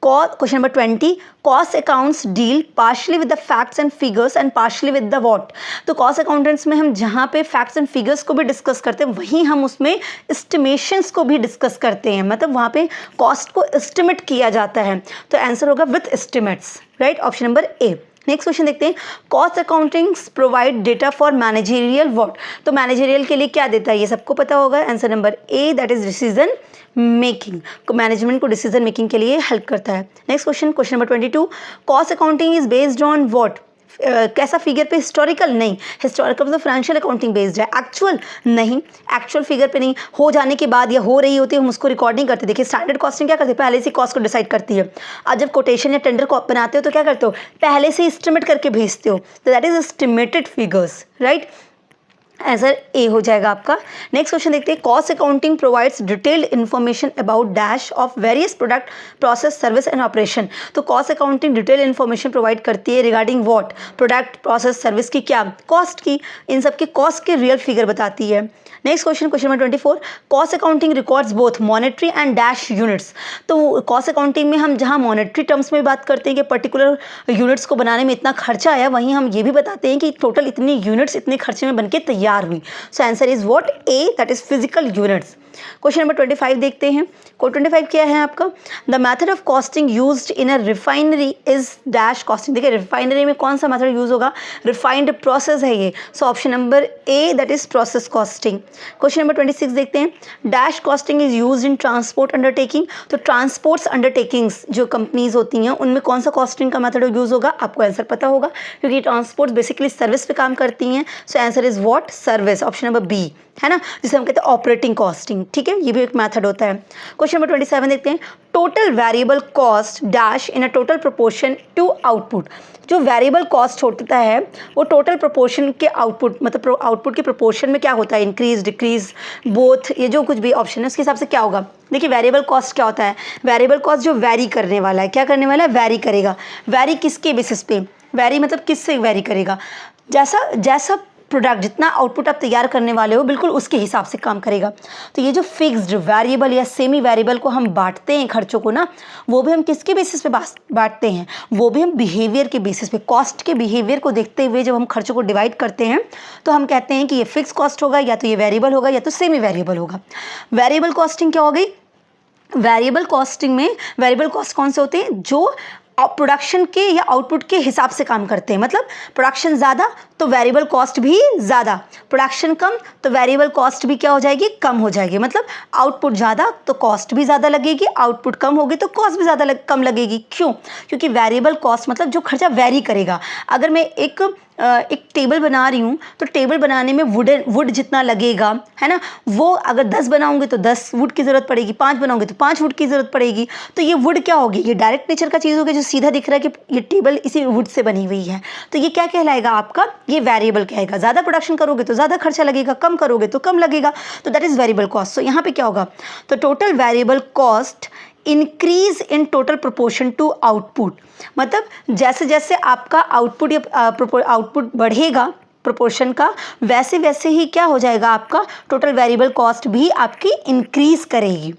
Question number 20, cost accounts deal partially with the facts and figures and partially with the what. तो कॉस्ट अकाउंटेंट्स में हम जहाँ पे फैक्ट्स एंड फिगर्स को भी डिस्कस करते हैं, वहीं हम उसमें एस्टिमेशंस को भी डिस्कस करते हैं, मतलब वहाँ पे कॉस्ट को एस्टिमेट किया जाता है। तो आंसर होगा with estimates, right, option number A. Next question देखते हैं। Cost accountings provide data for managerial what. तो मैनेजरियल के लिए क्या देता है, ये सबको पता होगा। Answer number A, that is decision making, को मैनेजमेंट को डिसीजन मेकिंग के लिए हेल्प करता है। Next question, question number 22, cost accounting is based on what. कैसा फिगर पे? हिस्टोरिकल नहीं, हिस्टोरिकल तो फाइनेंशियल अकाउंटिंग बेस्ड है, एक्चुअल नहीं, एक्चुअल फिगर पे नहीं। हो जाने के बाद या हो रही होती है हम उसको रिकॉर्ड नहीं करते। देखिए स्टैंडर्ड कॉस्टिंग क्या करती है, पहले से कॉस्ट को डिसाइड करती है। आज जब कोटेशन या टेंडर को बनाते हो तो क्या करते हो, पहले से एस्टिमेट करके भेजते हो, तो that is estimated figures, right. Answer A हो जाएगा आपका। नेक्स्ट क्वेश्चन देखते हैं। Cost accounting provides detailed information about dash of various product, process, service and operation. तो cost accounting detail information provide करती है regarding what, product, process, service की, क्या, कॉस्ट की, इन सब की कॉस्ट के रियल फिगर बताती है। Next question, question number 24, cost accounting records both monetary and dash units. तो कॉस्ट अकाउंटिंग में हम जहाँ मॉनेटरी टर्म्स में बात करते हैं कि पर्टिकुलर यूनिट्स को बनाने में इतना खर्चा आया, वहीं हम ये भी बताते हैं कि टोटल इतनी यूनिट्स इतने खर्चे में बनके तैयार हुई। सो answer is what, A, that is physical units. Question number 25 देखते हैं। क्वेश्चन 25 क्या है आपका, the method of costing used in a refinery is dash costing. देखिए रिफाइनरी में कौन सा मेथड यूज होगा, रिफाइंड प्रोसेस है ये। So option number A, that is process costing. Question number 26 देखते हैं। Dash costing is used in transport undertaking. तो ट्रांसपोर्ट्स अंडरटेकिंग्स जो कंपनीज होती हैं उनमें कौन सा कॉस्टिंग का मेथड यूज होगा, आपको आंसर पता होगा क्योंकि ट्रांसपोर्ट बेसिकली सर्विस पे काम करती हैं। So answer is what, service, option number B, है ना, जिसे हम कहते हैं ऑपरेटिंग कॉस्टिंग। ठीक है, ये भी एक मेथड होता है। क्वेश्चन नंबर 27 देखते हैं। Total variable cost dash in a total proportion to output. जो वेरिएबल कॉस्ट होता है वो टोटल प्रोपोर्शन के आउटपुट, मतलब आउटपुट के प्रोपोर्शन में क्या होता है, इंक्रीज, डिक्रीज, बोथ, ये जो कुछ भी ऑप्शन है उसके हिसाब से क्या होगा। देखिए वेरिएबल कॉस्ट क्या होता है, वेरिएबल कॉस्ट जो वैरी करने वाला है, क्या करने वाला है, वैरी करेगा। वैरी किसके बेसिस पे, वैरी मतलब किससे वैरी करेगा, जैसा प्रोडक्ट, जितना आउटपुट आप तैयार करने वाले हो बिल्कुल उसके हिसाब से काम करेगा। तो ये जो फिक्स्ड वेरिएबल या सेमी वेरिएबल को हम बांटते हैं खर्चों को ना, वो भी हम किसके बेसिस पे बांटते हैं, वो भी हम बिहेवियर के बेसिस पे, कॉस्ट के बिहेवियर को देखते हुए जब हम खर्चों को डिवाइड करते हैं तो हम कहते हैं कि ये फिक्स कॉस्ट होगा, या तो ये वेरिएबल होगा, या तो सेमी वेरिएबल होगा। वेरिएबल कॉस्टिंग क्या हो गई, वेरिएबल कॉस्टिंग में वेरिएबल कॉस्ट कौन से होते हैं, जो प्रोडक्शन के या आउटपुट के हिसाब से काम करते हैं। मतलब प्रोडक्शन ज़्यादा तो वेरिएबल कॉस्ट भी ज़्यादा, प्रोडक्शन कम तो वेरिएबल कॉस्ट भी क्या हो जाएगी, कम हो जाएगी। मतलब आउटपुट ज़्यादा तो कॉस्ट भी ज़्यादा लगेगी, आउटपुट कम होगी तो कॉस्ट भी ज़्यादा कम लगेगी। क्यों, क्योंकि वेरिएबल कॉस्ट मतलब जो खर्चा वेरी करेगा। अगर मैं एक टेबल बना रही हूँ तो टेबल बनाने में वुड जितना लगेगा, है ना, वो अगर 10 बनाऊंगी तो 10 वुड की ज़रूरत पड़ेगी, 5 बनाऊंगी तो 5 वुड की ज़रूरत पड़ेगी। तो ये वुड क्या होगी, ये डायरेक्ट नेचर का चीज़ होगी, जो सीधा दिख रहा है कि ये टेबल इसी वुड से बनी हुई है। तो ये क्या कहलाएगा आपका, ये वेरिएबल कहेगा। ज़्यादा प्रोडक्शन करोगे तो ज़्यादा खर्चा लगेगा, कम करोगे तो कम लगेगा। तो दैट इज़ वेरिएबल कॉस्ट। तो यहाँ पे क्या होगा, तो total variable cost increase in total proportion to output. मतलब जैसे जैसे आपका आउटपुट या आउटपुट बढ़ेगा प्रोपोर्शन का, वैसे वैसे ही क्या हो जाएगा, आपका टोटल वेरिएबल कॉस्ट भी आपकी इंक्रीज करेगी।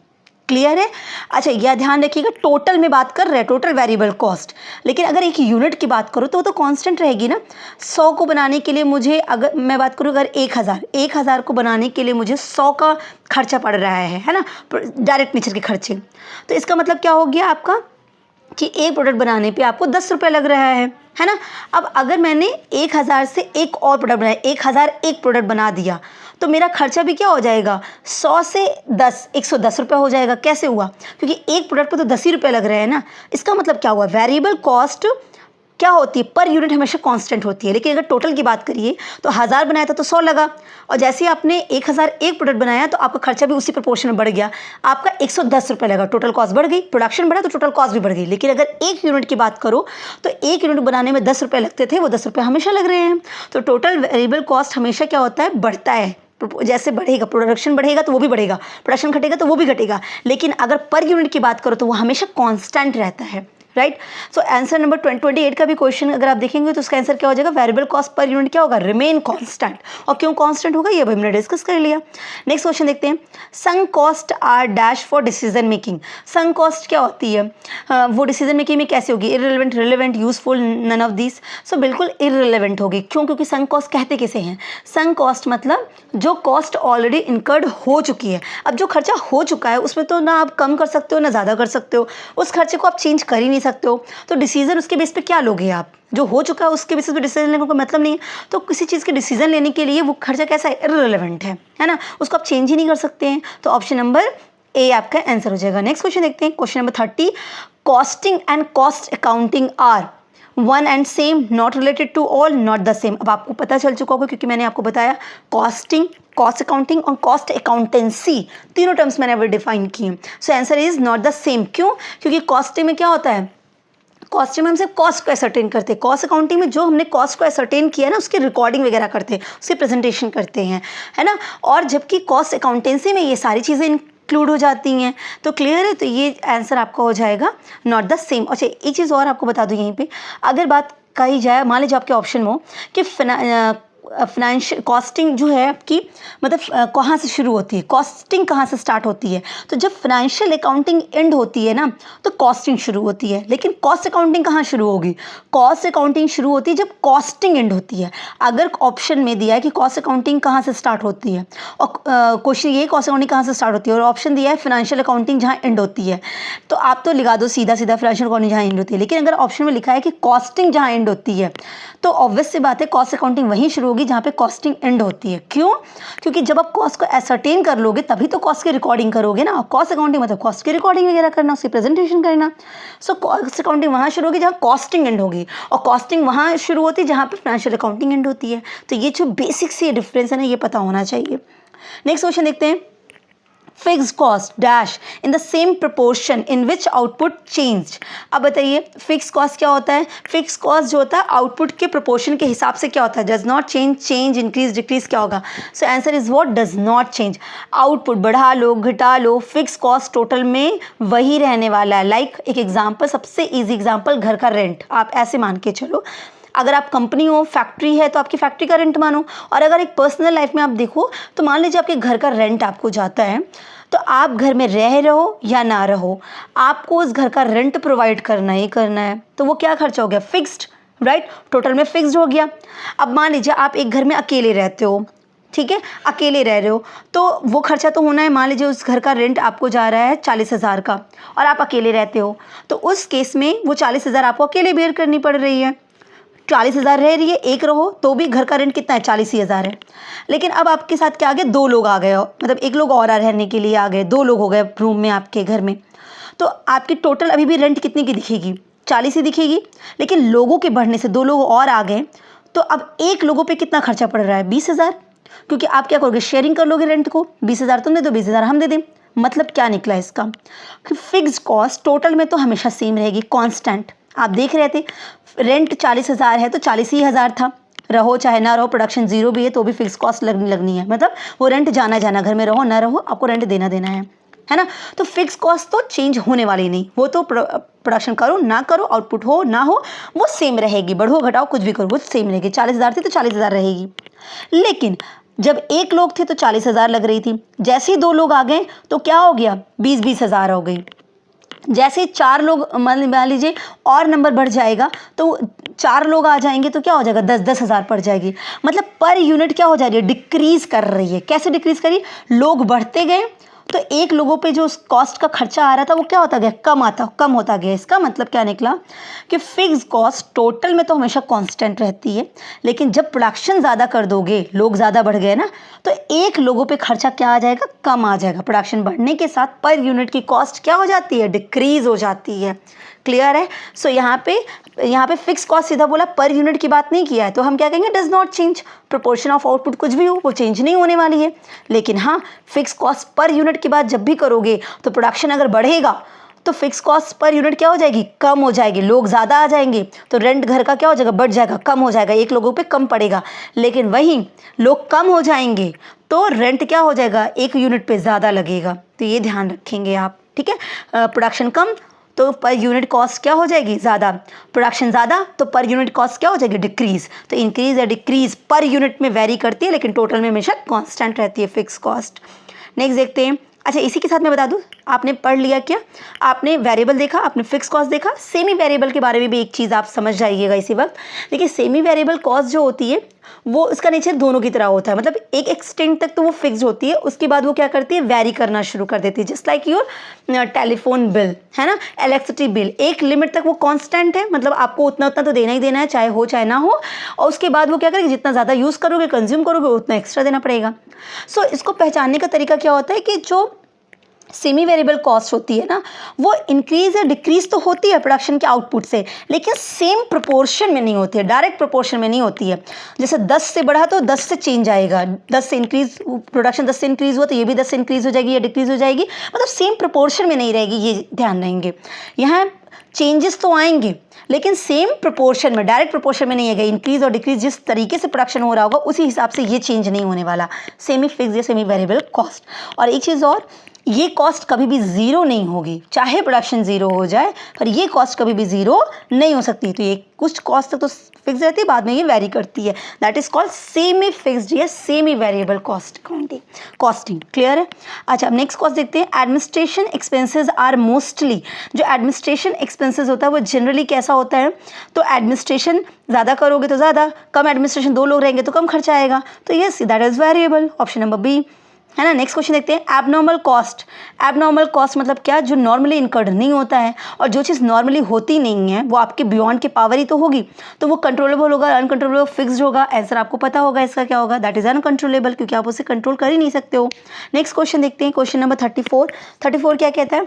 क्लियर है। अच्छा यह ध्यान रखिएगा, टोटल में बात कर रहे हैं, टोटल वेरिएबल कॉस्ट। लेकिन अगर एक यूनिट की बात करूँ तो वो तो कांस्टेंट रहेगी ना। 100 को बनाने के लिए मुझे, अगर मैं बात करूँ अगर 1000 को बनाने के लिए मुझे 100 का खर्चा पड़ रहा है ना, डायरेक्ट नेचर के खर्चे। तो इसका मतलब क्या हो गया आपका कि एक प्रोडक्ट बनाने पे आपको 10 रुपये लग रहा है ना। अब अगर मैंने 1000 से एक और प्रोडक्ट बनाया, 1000 एक प्रोडक्ट बना दिया, तो मेरा खर्चा भी क्या हो जाएगा, 100 से 10 110 रुपये हो जाएगा। कैसे हुआ, क्योंकि एक प्रोडक्ट पे तो 10 ही रुपये लग रहे हैं ना। इसका मतलब क्या हुआ, वेरिएबल कॉस्ट क्या होती है, पर यूनिट हमेशा कांस्टेंट होती है। लेकिन अगर टोटल की बात करिए तो 1000 बनाया था तो 100 लगा, और जैसे ही आपने 1001 प्रोडक्ट बनाया तो आपका खर्चा भी उसी प्रोपोर्शन में बढ़ गया, आपका 110 रुपये लगा, टोटल कॉस्ट बढ़ गई, प्रोडक्शन बढ़ा तो टोटल कॉस्ट भी बढ़ गई। लेकिन अगर एक यूनिट की बात करो तो एक यूनिट बनाने में 10 रुपये लगते थे, वो 10 रुपये हमेशा लग रहे हैं। तो टोटल वेरिएबल कॉस्ट हमेशा क्या होता है, बढ़ता है। जैसे बढ़ेगा, प्रोडक्शन बढ़ेगा तो वो भी बढ़ेगा, प्रोडक्शन घटेगा तो वो भी घटेगा। लेकिन अगर पर यूनिट की बात करो तो वो हमेशा कांस्टेंट रहता है, राइट। सो आंसर नंबर 28 का भी क्वेश्चन अगर आप देखेंगे तो उसका आंसर क्या हो जाएगा, वेरिएबल कॉस्ट पर यूनिट क्या होगा, रिमेन कांस्टेंट। और क्यों कांस्टेंट होगा ये भी हमने डिस्कस कर लिया। नेक्स्ट क्वेश्चन देखते हैं, sunk cost are dash for decision making. Sunk cost क्या होती है, वो डिसीजन मेकिंग में कैसे होगी, irrelevant, relevant, useful, none of this. So बिल्कुल इररिलेवेंट होगी। क्यों, क्योंकि संक कॉस्ट कहते किसे हैं, संक कॉस्ट मतलब जो कॉस्ट ऑलरेडी इनकर्ड हो चुकी है। अब जो खर्चा हो चुका है उसमें तो ना आप कम कर सकते हो ना ज़्यादा कर सकते हो, उस खर्चे को आप चेंज कर ही नहीं सकते हो। तो डिसीजन उसके बेस पे क्या लोगे आप, जो हो चुका है उसके बेसिस पे डिसीजन लेने का कोई मतलब नहीं है। तो किसी चीज़ के डिसीजन लेने के लिए वो खर्चा कैसा है, इररिलेवेंट है ना, उसको आप चेंज ही नहीं कर सकते हैं। तो ऑप्शन नंबर ए आपका आंसर हो जाएगा। नेक्स्ट क्वेश्चन देखते हैं, question number 30, costing and cost accounting are one and same, not related to all, not the same. अब आपको पता चल चुका होगा क्योंकि मैंने आपको बताया कॉस्टिंग, कॉस्ट अकाउंटिंग और कॉस्ट अकाउंटेंसी तीनों टर्म्स मैंने अभी डिफाइन किए। सो answer is not the same. क्यों, क्योंकि कॉस्टिंग में क्या होता है, कॉस्टिंग में हम सिर्फ कॉस्ट को एसरटेन करते हैं, कॉस्ट अकाउंटिंग में जो हमने कॉस्ट को एसरटेन किया ना उसकी रिकॉर्डिंग वगैरह करते हैं, उसकी प्रेजेंटेशन करते हैं, है ना। और जबकि कॉस्ट अकाउंटेंसी में ये सारी चीज़ें इंक्लूड हो जाती हैं। तो क्लियर है, तो ये आंसर आपका हो जाएगा नॉट द सेम। अच्छा, एक चीज़ और आपको बता दूँ यहीं पे, अगर बात कही जाए, मान लीजिए आपके ऑप्शन में हो कि फाइनेंशियल कॉस्टिंग जो है आपकी, मतलब कहाँ से शुरू होती है, कॉस्टिंग कहाँ से स्टार्ट होती है। तो जब फाइनेंशियल अकाउंटिंग एंड होती है ना तो कॉस्टिंग शुरू होती है। लेकिन कॉस्ट अकाउंटिंग कहाँ शुरू होगी, कॉस्ट अकाउंटिंग शुरू होती है जब कॉस्टिंग एंड होती है। अगर ऑप्शन में दिया है कि कॉस्ट अकाउंटिंग कहाँ से स्टार्ट होती है और क्वेश्चन ये कॉस्ट अकाउंटिंग कहाँ से स्टार्ट होती है, और ऑप्शन दिया है फाइनेंशियल अकाउंटिंग जहाँ एंड होती है, तो आप तो लगा दो सीधा सीधा फाइनेंशियल अकाउंटिंग जहाँ एंड होती है। लेकिन अगर ऑप्शन में लिखा है कि कॉस्टिंग जहाँ एंड होती है तो ऑब्वियस सी बात है कॉस्ट अकाउंटिंग वहीं शुरू होगी जहाँ पे कॉस्टिंग एंड होती है। क्यों, क्योंकि जब आप कॉस्ट को एसरटेन कर लोगे तभी तो कॉस्ट की रिकॉर्डिंग करोगे ना। कॉस्ट अकाउंटिंग मतलब कॉस्ट की रिकॉर्डिंग वगैरह करना, उसकी प्रेजेंटेशन करना। सो कॉस्ट अकाउंटिंग वहाँ शुरू होगी जहाँ कॉस्टिंग एंड होगी, और कॉस्टिंग वहाँ शुरू होती है जहाँ पे फाइनेंशियल अकाउंटिंग एंड होती है। तो ये जो बेसिक सी डिफरेंस है ना, ये पता होना चाहिए। नेक्स्ट क्वेश्चन देखते हैं, fix cost dash in the same proportion in which output changed. अब बताइए फिक्स कॉस्ट क्या होता है, फिक्स कॉस्ट जो होता है आउटपुट के प्रोपोर्शन के हिसाब से क्या होता है, does not change, change, increase, decrease, क्या होगा। सो answer is what, does not change. Output बढ़ा लो घटा लो, फिक्स कॉस्ट टोटल में वही रहने वाला है। लाइक एक एग्जाम्पल, सबसे ईजी एग्जाम्पल, घर का रेंट। आप ऐसे मान के चलो, अगर आप कंपनी हो, फैक्ट्री है तो आपकी फैक्ट्री का रेंट मानो, और अगर एक पर्सनल लाइफ में आप देखो तो मान लीजिए आपके घर का रेंट आपको जाता है, तो आप घर में रह रहो या ना रहो, आपको उस घर का रेंट प्रोवाइड करना ही करना है। तो वो क्या खर्चा हो गया, फिक्स्ड, राइट, टोटल में फिक्स्ड हो गया। अब मान लीजिए आप एक घर में अकेले रहते हो, ठीक है, अकेले रह रहे हो तो वो खर्चा तो होना है। मान लीजिए उस घर का रेंट आपको जा रहा है 40,000 का और आप अकेले रहते हो, तो उस केस में वो 40,000 आपको अकेले बेयर करनी पड़ रही है। 40,000 रह रही है, एक रहो तो भी घर का रेंट कितना है, 40,000 है। लेकिन अब आपके साथ क्या आ गए, 2 लोग आ गए हो, मतलब एक लोग और रहने के लिए आ गए, 2 लोग हो गए रूम में आपके घर में, तो आपकी टोटल अभी भी रेंट कितनी की दिखेगी, 40 ही दिखेगी। लेकिन लोगों के बढ़ने से 2 लोग और आ गए, तो अब एक लोगों पे कितना खर्चा पड़ रहा है, 20,000। क्योंकि आप क्या करोगे, शेयरिंग कर लोगे रेंट को, 20,000 तुम दे दो, 20,000 हम दे दें। मतलब क्या निकला इसका कि फिक्स कॉस्ट टोटल में तो हमेशा सेम रहेगी, कांस्टेंट। आप देख रहे थे रेंट 40,000 है तो 40,000 था, रहो चाहे ना रहो, प्रोडक्शन 0 भी है तो भी फिक्स कॉस्ट लगनी है। मतलब वो रेंट जाना जाना, घर में रहो ना रहो आपको रेंट देना है ना। तो फिक्स कॉस्ट तो चेंज होने वाली नहीं, वो तो प्रोडक्शन करो ना करो, आउटपुट हो ना हो, वो सेम रहेगी, बढ़ो घटाओ कुछ भी करो वो सेम रहेगी। 40,000 थी तो 40,000 रहेगी। लेकिन जब एक लोग थे तो 40,000 लग रही थी, जैसे ही 2 लोग आ गए तो क्या हो गया, 20,000 हो गई। जैसे 4 लोग मान लीजिए और नंबर बढ़ जाएगा तो 4 लोग आ जाएंगे तो क्या हो जाएगा, 10,000 पड़ जाएगी। मतलब पर यूनिट क्या हो जा रही है, डिक्रीज कर रही है। कैसे डिक्रीज करी, लोग बढ़ते गए तो एक लोगों पे जो कॉस्ट का खर्चा आ रहा था वो क्या होता गया, कम होता गया। इसका मतलब क्या निकला कि फिक्स कॉस्ट टोटल में तो हमेशा कांस्टेंट रहती है, लेकिन जब प्रोडक्शन ज़्यादा कर दोगे, लोग ज़्यादा बढ़ गए ना, तो एक लोगों पे खर्चा क्या आ जाएगा, कम आ जाएगा। प्रोडक्शन बढ़ने के साथ पर यूनिट की कॉस्ट क्या हो जाती है, डिक्रीज हो जाती है। क्लियर है। सो यहाँ पे फिक्स कॉस्ट सीधा बोला, पर यूनिट की बात नहीं किया है, तो हम क्या कहेंगे, does not change. Proportion of output कुछ भी हो वो चेंज नहीं होने वाली है। लेकिन हाँ, फिक्स कॉस्ट पर यूनिट की बात जब भी करोगे तो प्रोडक्शन अगर बढ़ेगा तो फिक्स कॉस्ट पर यूनिट क्या हो जाएगी, कम हो जाएगी। लोग ज़्यादा आ जाएंगे तो रेंट घर का क्या हो जाएगा, बढ़ जाएगा, कम हो जाएगा, एक लोगों पे कम पड़ेगा। लेकिन वहीं लोग कम हो जाएंगे तो रेंट क्या हो जाएगा, एक यूनिट पे ज़्यादा लगेगा। तो ये ध्यान रखेंगे आप, ठीक है। प्रोडक्शन कम तो पर यूनिट कॉस्ट क्या हो जाएगी, ज़्यादा। प्रोडक्शन ज़्यादा तो पर यूनिट कॉस्ट क्या हो जाएगी, डिक्रीज। तो इंक्रीज या डिक्रीज पर यूनिट में वेरी करती है, लेकिन टोटल में हमेशा कांस्टेंट रहती है फिक्स कॉस्ट। नेक्स्ट देखते हैं। अच्छा, इसी के साथ मैं बता दूं, आपने पढ़ लिया क्या, आपने वेरिएबल देखा, आपने फिक्स कॉस्ट देखा। सेमी वेरिएबल के बारे में भी एक चीज़ आप समझ जाइएगा इसी वक्त। देखिए, सेमी वेरिएबल कॉस्ट जो होती है वो उसका नेचर दोनों की तरह होता है, मतलब एक एक्सटेंट तक तो वो फिक्स होती है, उसके बाद वो क्या करती है, वेरी करना शुरू कर देती है। Just like your telephone bill है ना, इलेक्ट्रिसिटी बिल, एक लिमिट तक वो कांस्टेंट है, मतलब आपको उतना उतना तो देना ही देना है, चाहे हो चाहे ना हो। और उसके बाद वो क्या करेगी, जितना ज़्यादा यूज़ करोगे, कंज्यूम करोगे, उतना एक्स्ट्रा देना पड़ेगा। सो इसको पहचानने का तरीका क्या होता है कि जो सेमी वेरिएबल कॉस्ट होती है ना, वो इंक्रीज या डिक्रीज तो होती है प्रोडक्शन के आउटपुट से, लेकिन सेम प्रोपोर्शन में नहीं होती है, डायरेक्ट प्रोपोर्शन में नहीं होती है। जैसे 10 से बढ़ा तो 10 से चेंज आएगा, 10 से इंक्रीज, प्रोडक्शन 10 से इंक्रीज हुआ तो ये भी 10 से इंक्रीज हो जाएगी या डिक्रीज हो जाएगी, मतलब सेम प्रोपोर्शन में नहीं रहेगी। ये ध्यान रहेंगे, यहाँ चेंजेस तो आएंगे लेकिन सेम प्रोपोर्शन में, डायरेक्ट प्रोपोर्शन में नहीं आएगा। इंक्रीज और डिक्रीज जिस तरीके से प्रोडक्शन हो रहा होगा उसी हिसाब से ये चेंज नहीं होने वाला, सेमी फिक्स या सेमी वेरिएबल कॉस्ट। और एक चीज़ और, ये कॉस्ट कभी भी ज़ीरो नहीं होगी, चाहे प्रोडक्शन ज़ीरो हो जाए, पर ये कॉस्ट कभी भी ज़ीरो नहीं हो सकती। तो ये कुछ कॉस्ट तक तो फिक्स रहती है, बाद में ये वेरी करती है। That is called semi fixed या semi variable cost costing. Clear है। अच्छा, अब नेक्स्ट कॉस्ट देखते हैं। एडमिनिस्ट्रेशन एक्सपेंसेस आर मोस्टली, जो एडमिनिस्ट्रेशन एक्सपेंसेस होता है वो जनरली कैसा होता है, तो एडमिनिस्ट्रेशन ज़्यादा करोगे तो ज़्यादा, कम एडमिनिस्ट्रेशन, 2 लोग रहेंगे तो कम खर्चा आएगा। तो yes, that is variable, option number B है ना। नेक्स्ट क्वेश्चन देखते हैं। एबनॉर्मल कॉस्ट, एबनॉर्मल कॉस्ट मतलब क्या, जो नॉर्मली इनकर्ड नहीं होता है, और जो चीज़ नॉर्मली होती नहीं है वो आपके बियॉन्ड के पावर ही तो होगी, तो वो कंट्रोलेबल होगा, अनकंट्रोलेबल फिक्स्ड होगा। आंसर आपको पता होगा इसका क्या होगा, दैट इज अनकंट्रोलेबल, क्योंकि आप उसे कंट्रोल कर ही नहीं सकते हो। नेक्स्ट क्वेश्चन देखते हैं, क्वेश्चन नंबर 34 क्या कहता है,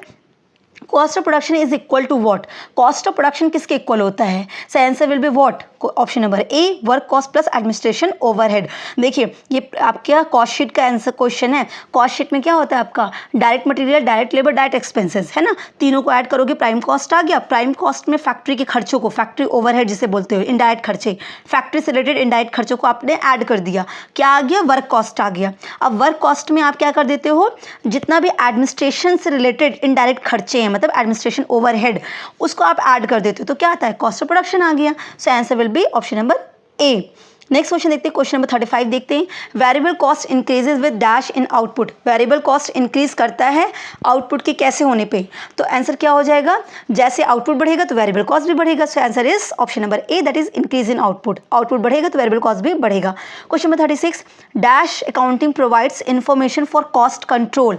cost of production is equal to what, cost of production किसके इक्वल होता है। So answer will be what, option number A, work cost plus administration overhead. देखिए, ये आपका कॉस्ट शीट का आंसर क्वेश्चन है। कॉस्ट शीट में क्या होता है आपका, direct material, direct labour, direct expenses, है ना, तीनों को ऐड करोगे, प्राइम कॉस्ट आ गया। प्राइम कॉस्ट में फैक्ट्री के खर्चों को, फैक्ट्री ओवरहेड जिसे बोलते हो, इनडायरेक्ट खर्चे, फैक्ट्री से रिलेटेड इनडायरेक्ट खर्चों को आपने ऐड कर दिया, क्या आ गया, वर्क कॉस्ट आ गया। अब वर्क कॉस्ट में आप क्या कर देते हो, जितना भी एडमिनिस्ट्रेशन से रिलेटेड इनडायरेक्ट खर्चे हैं, मतलब एडमिनिस्ट्रेशन ओवरहेड, उसको आप ऐड कर देते हो, तो क्या आता है, कॉस्ट ऑफ प्रोडक्शन आ गया। सो answer will B option number A. Next question देखते हैं, क्वेश्चन नंबर 35 देखते हैं। Variable cost increases with dash in output, variable cost increase करता है आउटपुट के कैसे होने पे, तो आंसर क्या हो जाएगा, जैसे आउटपुट बढ़ेगा तो वेरिएबल कॉस्ट भी बढ़ेगा। सो answer is option number A, that is increase in output, output बढ़ेगा तो वेरिएबल कॉस्ट भी बढ़ेगा। Question number 36, dash accounting provides information for cost control,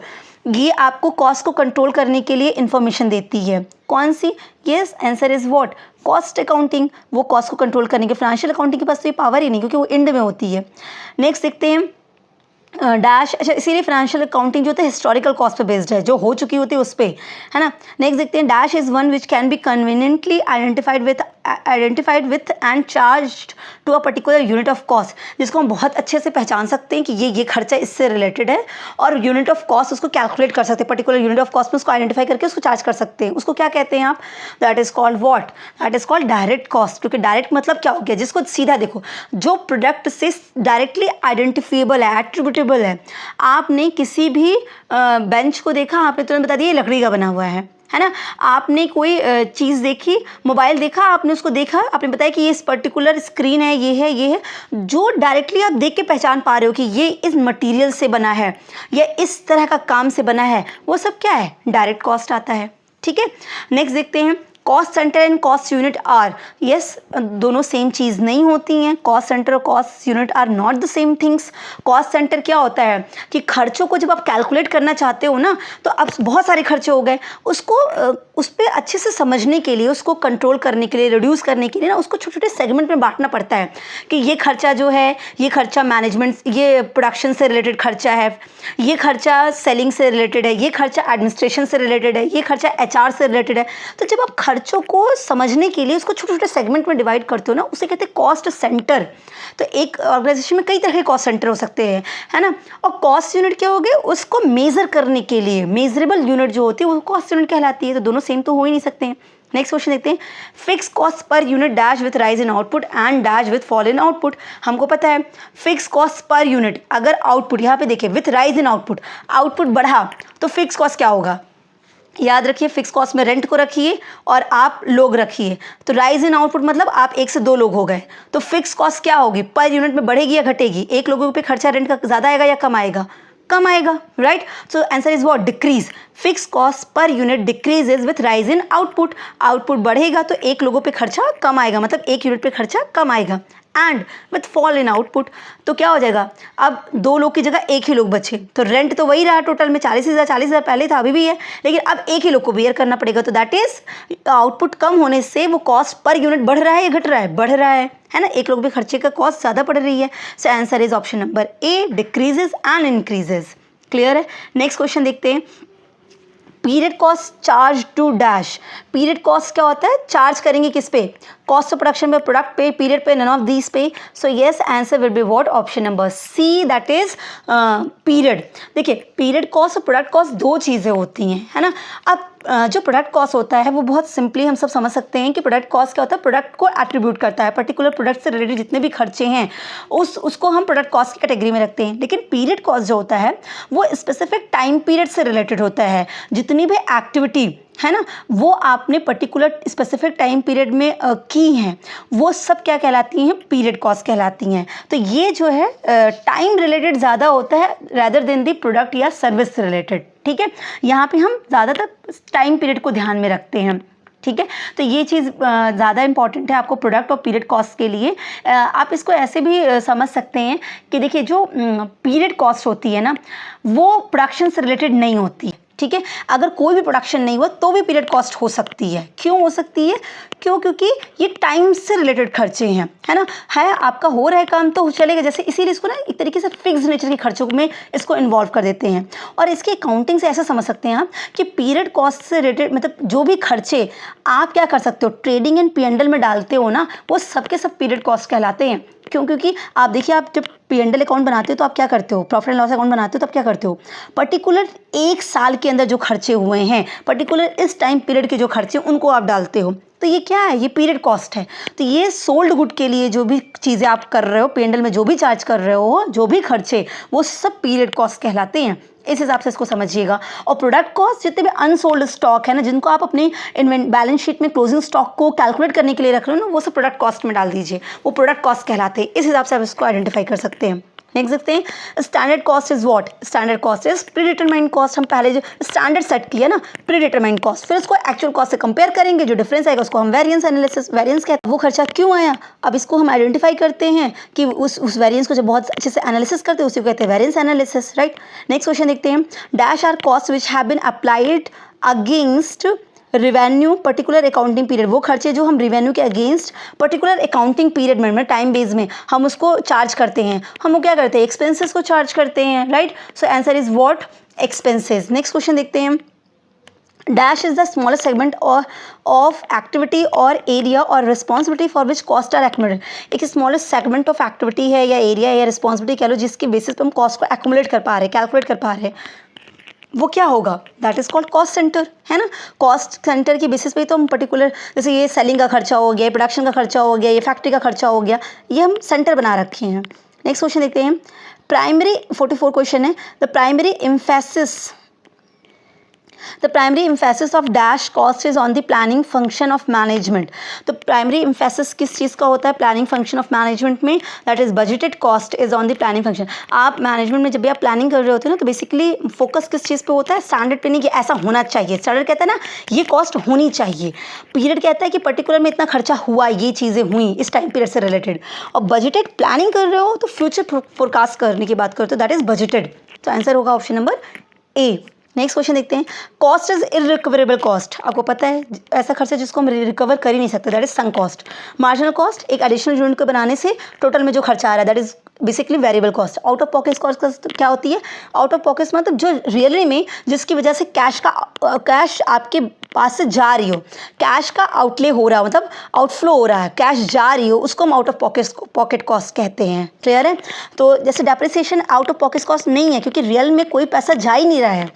ये आपको कॉस्ट को कंट्रोल करने के लिए इंफॉर्मेशन देती है, कौन सी, yes answer is what, cost accounting, वो कॉस्ट को कंट्रोल करने के, फाइनेंशियल अकाउंटिंग के पास तो ये पावर ही नहीं, क्योंकि वो एंड में होती है। नेक्स्ट देखते हैं डैश, अच्छा इसीलिए फाइनेंशियल अकाउंटिंग जो होता है हिस्टोरिकल कॉस्ट पे बेस्ड है, जो हो चुकी होती है उस पर, है ना। नेक्स्ट देखते हैं, dash is one which can be conveniently identified with and charged to a particular unit of cost, जिसको हम बहुत अच्छे से पहचान सकते हैं कि ये खर्चा इससे रिलेटेड है, और यूनिट ऑफ कॉस्ट उसको कैलकुलेट कर सकते हैं, पर्टिकुलर यूनिट ऑफ कॉस्ट में उसको आइडेंटिफाई करके उसको चार्ज कर सकते हैं। उसको क्या कहते हैं आप, that is called what, that is called direct cost. क्योंकि डायरेक्ट मतलब क्या हो गया, जिसको सीधा देखो, जो प्रोडक्ट से डायरेक्टली आइडेंटिफिएबल है, एट्रीब्यूटेबल है। आपने किसी भी बेंच को देखा, आपने तुरंत बता दिया ये लकड़ी का बना हुआ है ना। आपने कोई चीज़ देखी, मोबाइल देखा, आपने उसको देखा, आपने बताया कि ये इस पर्टिकुलर स्क्रीन है, ये है, जो डायरेक्टली आप देख के पहचान पा रहे हो कि ये इस मटेरियल से बना है या इस तरह का काम से बना है, वो सब क्या है, डायरेक्ट कॉस्ट आता है। ठीक है, नेक्स्ट देखते हैं, cost centre and cost unit are, yes दोनों सेम चीज़ नहीं होती हैं। कॉस्ट सेंटर और cost unit are not the same things. Cost centre क्या होता है कि खर्चों को जब आप कैलकुलेट करना चाहते हो ना, तो अब बहुत सारे खर्चे हो गए, उसको उस पर अच्छे से समझने के लिए, उसको कंट्रोल करने के लिए, रिड्यूस करने के लिए ना, उसको छोटे छोटे सेगमेंट में बांटना पड़ता है कि ये खर्चा जो है, ये खर्चा मैनेजमेंट, ये प्रोडक्शन से रिलेटेड खर्चा है, ये खर्चा सेलिंग से रिलेटेड है, ये खर्चा एडमिनिस्ट्रेशन से रिलेटेड है, ये खर्चा HR से रिलेटेड है। तो जब आप खर्चों को समझने के लिए उसको छोटे छोटे सेगमेंट में डिवाइड करते हो ना, उसे कहते हैं कॉस्ट सेंटर। तो एक ऑर्गेनाइजेशन में कई तरह के कॉस्ट सेंटर हो सकते हैं, है ना। और कॉस्ट यूनिट क्या हो गए, उसको मेजर करने के लिए मेजरेबल यूनिट जो होती है वो कॉस्ट यूनिट कहलाती है। तो दोनों सेम तो हो ही नहीं सकते हैं। नेक्स्ट क्वेश्चन देखते हैं, fix cost per unit dash with rise in output and dash with fall in output. हमको पता है फिक्स कॉस्ट पर यूनिट, अगर आउटपुट यहाँ पे देखिए with rise in output, output बढ़ा तो फिक्स कॉस्ट क्या होगा, याद रखिए फिक्स कॉस्ट में रेंट को रखिए और आप लोग रखिए। तो राइज इन आउटपुट मतलब आप 1 से 2 लोग हो गए, तो फिक्स कॉस्ट क्या होगी, पर यूनिट में बढ़ेगी या घटेगी, एक लोगों पे खर्चा रेंट का ज़्यादा आएगा या कम आएगा, कम आएगा, right. So answer is what, decrease. Fix cost per unit decreases with rise in output, output बढ़ेगा तो एक लोगों पे खर्चा कम आएगा, मतलब एक यूनिट पे खर्चा कम आएगा। And with fall in output तो क्या हो जाएगा, अब 2 लोग की जगह 1 ही लोग बचे, तो रेंट तो वही रहा टोटल में 40,000 पहले था अभी भी है, लेकिन अब 1 ही लोग को बेयर करना पड़ेगा। तो दैट इज आउटपुट कम होने से वो कॉस्ट पर यूनिट बढ़ रहा है या घट रहा है, बढ़ रहा है ना। एक लोग भी खर्चे का कॉस्ट ज़्यादा पड़ रही है। So answer is option number A, decreases and increases. Clear है। नेक्स्ट क्वेश्चन देखते हैं, period cost charge to dash. Period cost क्या होता है, चार्ज करेंगे किस पे, कॉस्ट ऑफ प्रोडक्शन पे, प्रोडक्ट पे, पीरियड पे, नन ऑफ दीज पे। So yes answer will be what, option number C, that is period. देखिए पीरियड कॉस्ट और प्रोडक्ट कॉस्ट 2 चीज़ें होती हैं, है ना। अब जो प्रोडक्ट कॉस्ट होता है वो बहुत सिंपली हम सब समझ सकते हैं कि प्रोडक्ट कॉस्ट क्या होता है, प्रोडक्ट को एट्रीब्यूट करता है, पर्टिकुलर प्रोडक्ट से रिलेटेड जितने भी खर्चे हैं उसको हम प्रोडक्ट कॉस्ट की कैटेगरी में रखते हैं। लेकिन पीरियड कॉस्ट जो होता है वो स्पेसिफिक टाइम पीरियड से रिलेटेड होता है, जितनी भी एक्टिविटी है ना वो आपने पर्टिकुलर स्पेसिफिक टाइम पीरियड में की हैं, वो सब क्या कहलाती हैं, पीरियड कॉस्ट कहलाती हैं। तो ये जो है टाइम रिलेटेड ज़्यादा होता है रैदर देन दी प्रोडक्ट या सर्विस से रिलेटेड, ठीक है। यहाँ पे हम ज़्यादातर टाइम पीरियड को ध्यान में रखते हैं, ठीक है। तो ये चीज़ ज़्यादा इंपॉर्टेंट है आपको प्रोडक्ट और पीरियड कॉस्ट के लिए। आप इसको ऐसे भी समझ सकते हैं कि देखिए जो पीरियड कॉस्ट होती है ना वो प्रोडक्शन से रिलेटेड नहीं होती, ठीक है। अगर कोई भी प्रोडक्शन नहीं हुआ तो भी पीरियड कॉस्ट हो सकती है। क्यों हो सकती है, क्योंकि ये टाइम से रिलेटेड खर्चे हैं, है ना। है आपका हो रहा है काम तो चलेगा, जैसे इसीलिए इसको ना एक तरीके से फिक्स नेचर के खर्चों में इसको इन्वॉल्व कर देते हैं। और इसकी अकाउंटिंग से ऐसा समझ सकते हैं आप कि पीरियड कॉस्ट से रिलेटेड मतलब जो भी खर्चे आप क्या कर सकते हो, ट्रेडिंग एंड P&L में डालते हो ना, वो सबके सब पीरियड कॉस्ट कहलाते हैं। क्यों, क्योंकि आप देखिए आप जब P&L अकाउंट बनाते हो तो आप क्या करते हो, प्रॉफिट एंड लॉस अकाउंट बनाते हो तो आप क्या करते हो, पर्टिकुलर 1 साल के अंदर जो खर्चे हुए हैं, पर्टिकुलर इस टाइम पीरियड के जो खर्चे उनको आप डालते हो। तो ये क्या है, ये पीरियड कॉस्ट है। तो ये सोल्ड गुड के लिए जो भी चीज़ें आप कर रहे हो, P&L में जो भी चार्ज कर रहे हो, जो भी खर्चे, वो सब पीरियड कॉस्ट कहलाते हैं। इस हिसाब से इसको समझिएगा। और प्रोडक्ट कॉस्ट जितने भी अनसोल्ड स्टॉक है ना, जिनको आप अपनी बैलेंस शीट में क्लोजिंग स्टॉक को कैलकुलेट करने के लिए रख रहे हो ना, वो सब प्रोडक्ट कॉस्ट में डाल दीजिए, वो प्रोडक्ट कॉस्ट कहलाते हैं। इस हिसाब से आप इसको आइडेंटिफाई कर सकते हैं। नेक्स्ट देखते हैं, standard cost is what, standard cost is pre determined cost. हम पहले जो स्टैंडर्ड सेट किया ना प्री डिटरमाइंड कॉस्ट, फिर उसको एक्चुअल कॉस्ट से कंपेयर करेंगे, जो डिफरेंस आएगा उसको हम वेरिएंस एनालिसिस, वेरिएंस कहते हैं वो खर्चा क्यों आया, अब इसको हम आइडेंटिफाई करते हैं कि उस वेरिएंस को जब बहुत अच्छे से एनालिसिस करते हैं उसी को कहते हैं variance analysis, right. Next question देखते हैं, dash are cost which have been applied against revenue particular accounting period. वो खर्चे जो हम रिवेन्यू के अगेंस्ट पर्टिकुलर अकाउंटिंग पीरियड में टाइम बेस में हम उसको चार्ज करते हैं, हम वो क्या करते हैं, एक्सपेंसेस को चार्ज करते हैं, right. So answer is what, expenses. Next question देखते हैं, dash is the smallest segment of activity और एरिया और responsibility for which cost are accumulated. एक स्मॉलेस्ट सेगमेंट ऑफ एक्टिविटी है या एरिया या रिस्पॉन्सिबिलिटी कह लो जिसके बेसिस पे हम कॉस्ट को एक्यूमुलेट कर पा रहे हैं, कैलकुलेट कर पा रहे हैं, वो क्या होगा, that is called cost centre, है ना। कॉस्ट सेंटर की बेसिस पे तो हम पर्टिकुलर जैसे ये सेलिंग का खर्चा हो गया, प्रोडक्शन का खर्चा हो गया, ये फैक्ट्री का खर्चा हो गया, ये हम सेंटर बना रखे हैं। नेक्स्ट क्वेश्चन देखते हैं, प्राइमरी 44 क्वेश्चन है, the primary emphasis of dash cost is on the planning function of management। तो प्राइमरी emphasis किस चीज़ का होता है प्लानिंग फंक्शन ऑफ मैनेजमेंट में, that is budgeted cost is on the planning function. आप मैनेजमेंट में जब भी आप प्लानिंग कर रहे होते हो ना तो बेसिकली फोकस किस चीज़ पे होता है, स्टैंडर्ड पे नहीं कि ऐसा होना चाहिए, स्टैंडर्ड कहता है ना ये कॉस्ट होनी चाहिए, पीरियड कहता है कि पर्टिकुलर में इतना खर्चा हुआ, ये चीज़ें हुई इस टाइम पीरियड से रिलेटेड। और बजटेड प्लानिंग कर रहे हो तो फ्यूचर फोरकास्ट करने की बात करते हो, दैट इज बजटेड। तो आंसर होगा ऑप्शन नंबर ए। नेक्स्ट क्वेश्चन देखते हैं, कॉस्ट इज इरिकवरेबल कॉस्ट। आपको पता है ऐसा खर्चा जिसको हम रिकवर कर ही नहीं सकते, that is sunk cost. Marginal cost एक एडिशनल यूनिट को बनाने से टोटल में जो खर्चा आ रहा है that is basically variable cost. Out of pocket cost क्या होती है? आउट ऑफ पॉकेट मतलब जो रियली में जिसकी वजह से कैश आपके पास से जा रही हो, कैश का आउटले हो रहा है, मतलब आउटफ्लो हो रहा है, कैश जा रही हो, उसको हम आउट ऑफ पॉकेट कॉस्ट कहते हैं। क्लियर है? तो जैसे depreciation out of pocket cost नहीं है क्योंकि रियल में कोई पैसा जा ही नहीं रहा है।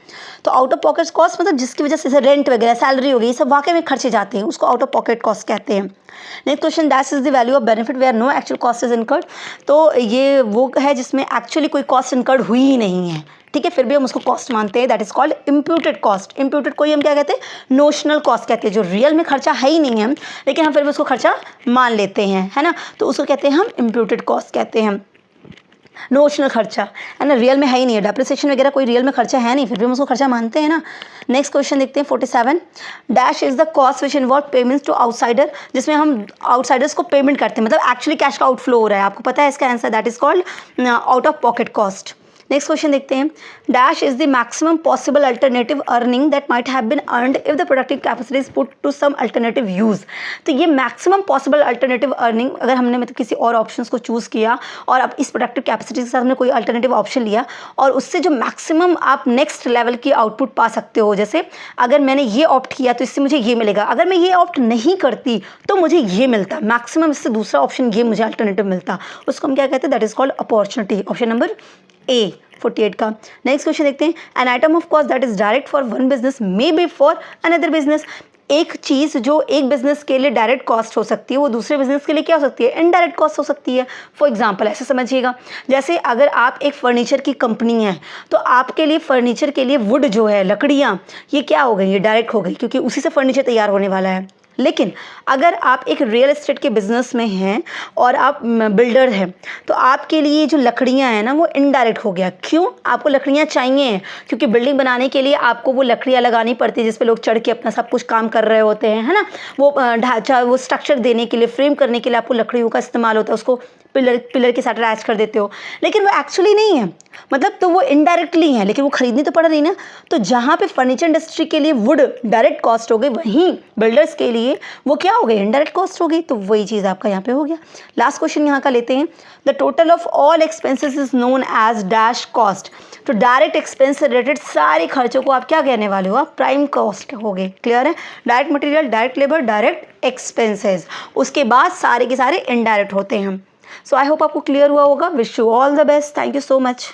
तो आउट ऑफ पॉकेट कॉस्ट मतलब जिसकी वजह से रेंट वगैरह, सैलरी हो गई, ये सब वाकई में खर्चे जाते हैं, उसको आउट ऑफ पॉकेट कॉस्ट कहते हैं। Next question, that is the value of benefit where no actual cost is incurred. तो ये वो है जिसमें एक्चुअली कोई कॉस्ट इनकर्ड हुई ही नहीं है, ठीक है, फिर भी हम उसको कॉस्ट मानते हैं। That is called imputed cost. Imputed को ही हम क्या कहते हैं? नोशनल कॉस्ट कहते हैं, जो रियल में खर्चा है ही नहीं है लेकिन हम फिर भी उसको खर्चा मान लेते हैं, है ना, तो उसको कहते हैं हम इम्प्यूटेड कॉस्ट कहते हैं। नोशनल खर्चा है ना, रियल में है ही नहीं है, डेप्रिसिएशन वगैरह कोई रियल में खर्चा है नहीं, फिर भी हम उसको खर्चा मानते हैं ना। नेक्स्ट क्वेश्चन देखते हैं 47, dash is the cost which involve payments to outsider, जिसमें हम आउटसाइडर्स को पेमेंट करते हैं, मतलब एक्चुअली कैश का आउटफ्लो हो रहा है। आपको पता है इसका answer, that is called out of pocket cost. Next question देखते हैं, dash is the maximum possible alternative earning that might have been earned if the productive capacity is put to some alternative use. तो ये maximum possible alternative earning, अगर हमने मतलब किसी और options को चूज़ किया और अब इस प्रोडक्टिव कैपेसिटी के साथ हमने कोई अल्टरनेटिव ऑप्शन लिया और उससे जो मैक्सिमम आप नेक्स्ट लेवल की आउटपुट पा सकते हो, जैसे अगर मैंने ये ऑप्ट किया तो इससे मुझे ये मिलेगा, अगर मैं ये ऑप्ट नहीं करती तो मुझे ये मिलता, मैक्सिमम इससे दूसरा ऑप्शन ये मुझे अल्टरनेटिव मिलता, उसको हम क्या कहते हैं? That is called opportunity. Option number ए 48 का। नेक्स्ट क्वेश्चन देखते हैं, an item of cost that is direct for one business may be for another business. एक चीज़ जो एक बिजनेस के लिए डायरेक्ट कॉस्ट हो सकती है वो दूसरे बिजनेस के लिए क्या हो सकती है? इनडायरेक्ट कॉस्ट हो सकती है। फॉर एग्जांपल ऐसे समझिएगा, जैसे अगर आप एक फर्नीचर की कंपनी है तो आपके लिए फर्नीचर के लिए वुड जो है, लकड़ियाँ, ये क्या हो गई? ये डायरेक्ट हो गई क्योंकि उसी से फर्नीचर तैयार होने वाला है। लेकिन अगर आप एक रियल एस्टेट के बिजनेस में हैं और आप बिल्डर हैं तो आपके लिए जो लकड़ियां हैं ना वो इनडायरेक्ट हो गया। क्यों? आपको लकड़ियां चाहिए क्योंकि बिल्डिंग बनाने के लिए आपको वो लकड़ियां लगानी पड़ती है जिस पे लोग चढ़ के अपना सब कुछ काम कर रहे होते हैं, है ना, वो ढांचा, वो स्ट्रक्चर देने के लिए, फ्रेम करने के लिए आपको लकड़ियों का इस्तेमाल होता है, उसको पिलर के साथ अटैच कर देते हो, लेकिन वो एक्चुअली नहीं है, मतलब तो वो इनडायरेक्टली है लेकिन वो खरीदनी तो पड़ रही ना। तो जहाँ पे फर्नीचर इंडस्ट्री के लिए वुड डायरेक्ट कॉस्ट हो गई, वहीं बिल्डर्स के लिए वो क्या हो गई? इनडायरेक्ट कॉस्ट हो गई। तो वही चीज़ आपका यहाँ पे हो गया। लास्ट क्वेश्चन यहाँ का लेते हैं, the total of all expenses is known as dash cost. तो डायरेक्ट एक्सपेंस से रिलेटेड सारे खर्चों को आप क्या कहने वाले हो? आप प्राइम कॉस्ट हो गए। क्लियर है? Direct material, direct labour, direct expenses, उसके बाद सारे के सारे इनडायरेक्ट होते हैं। सो आई होप आपको क्लियर हुआ होगा। Wish you all the best. Thank you so much.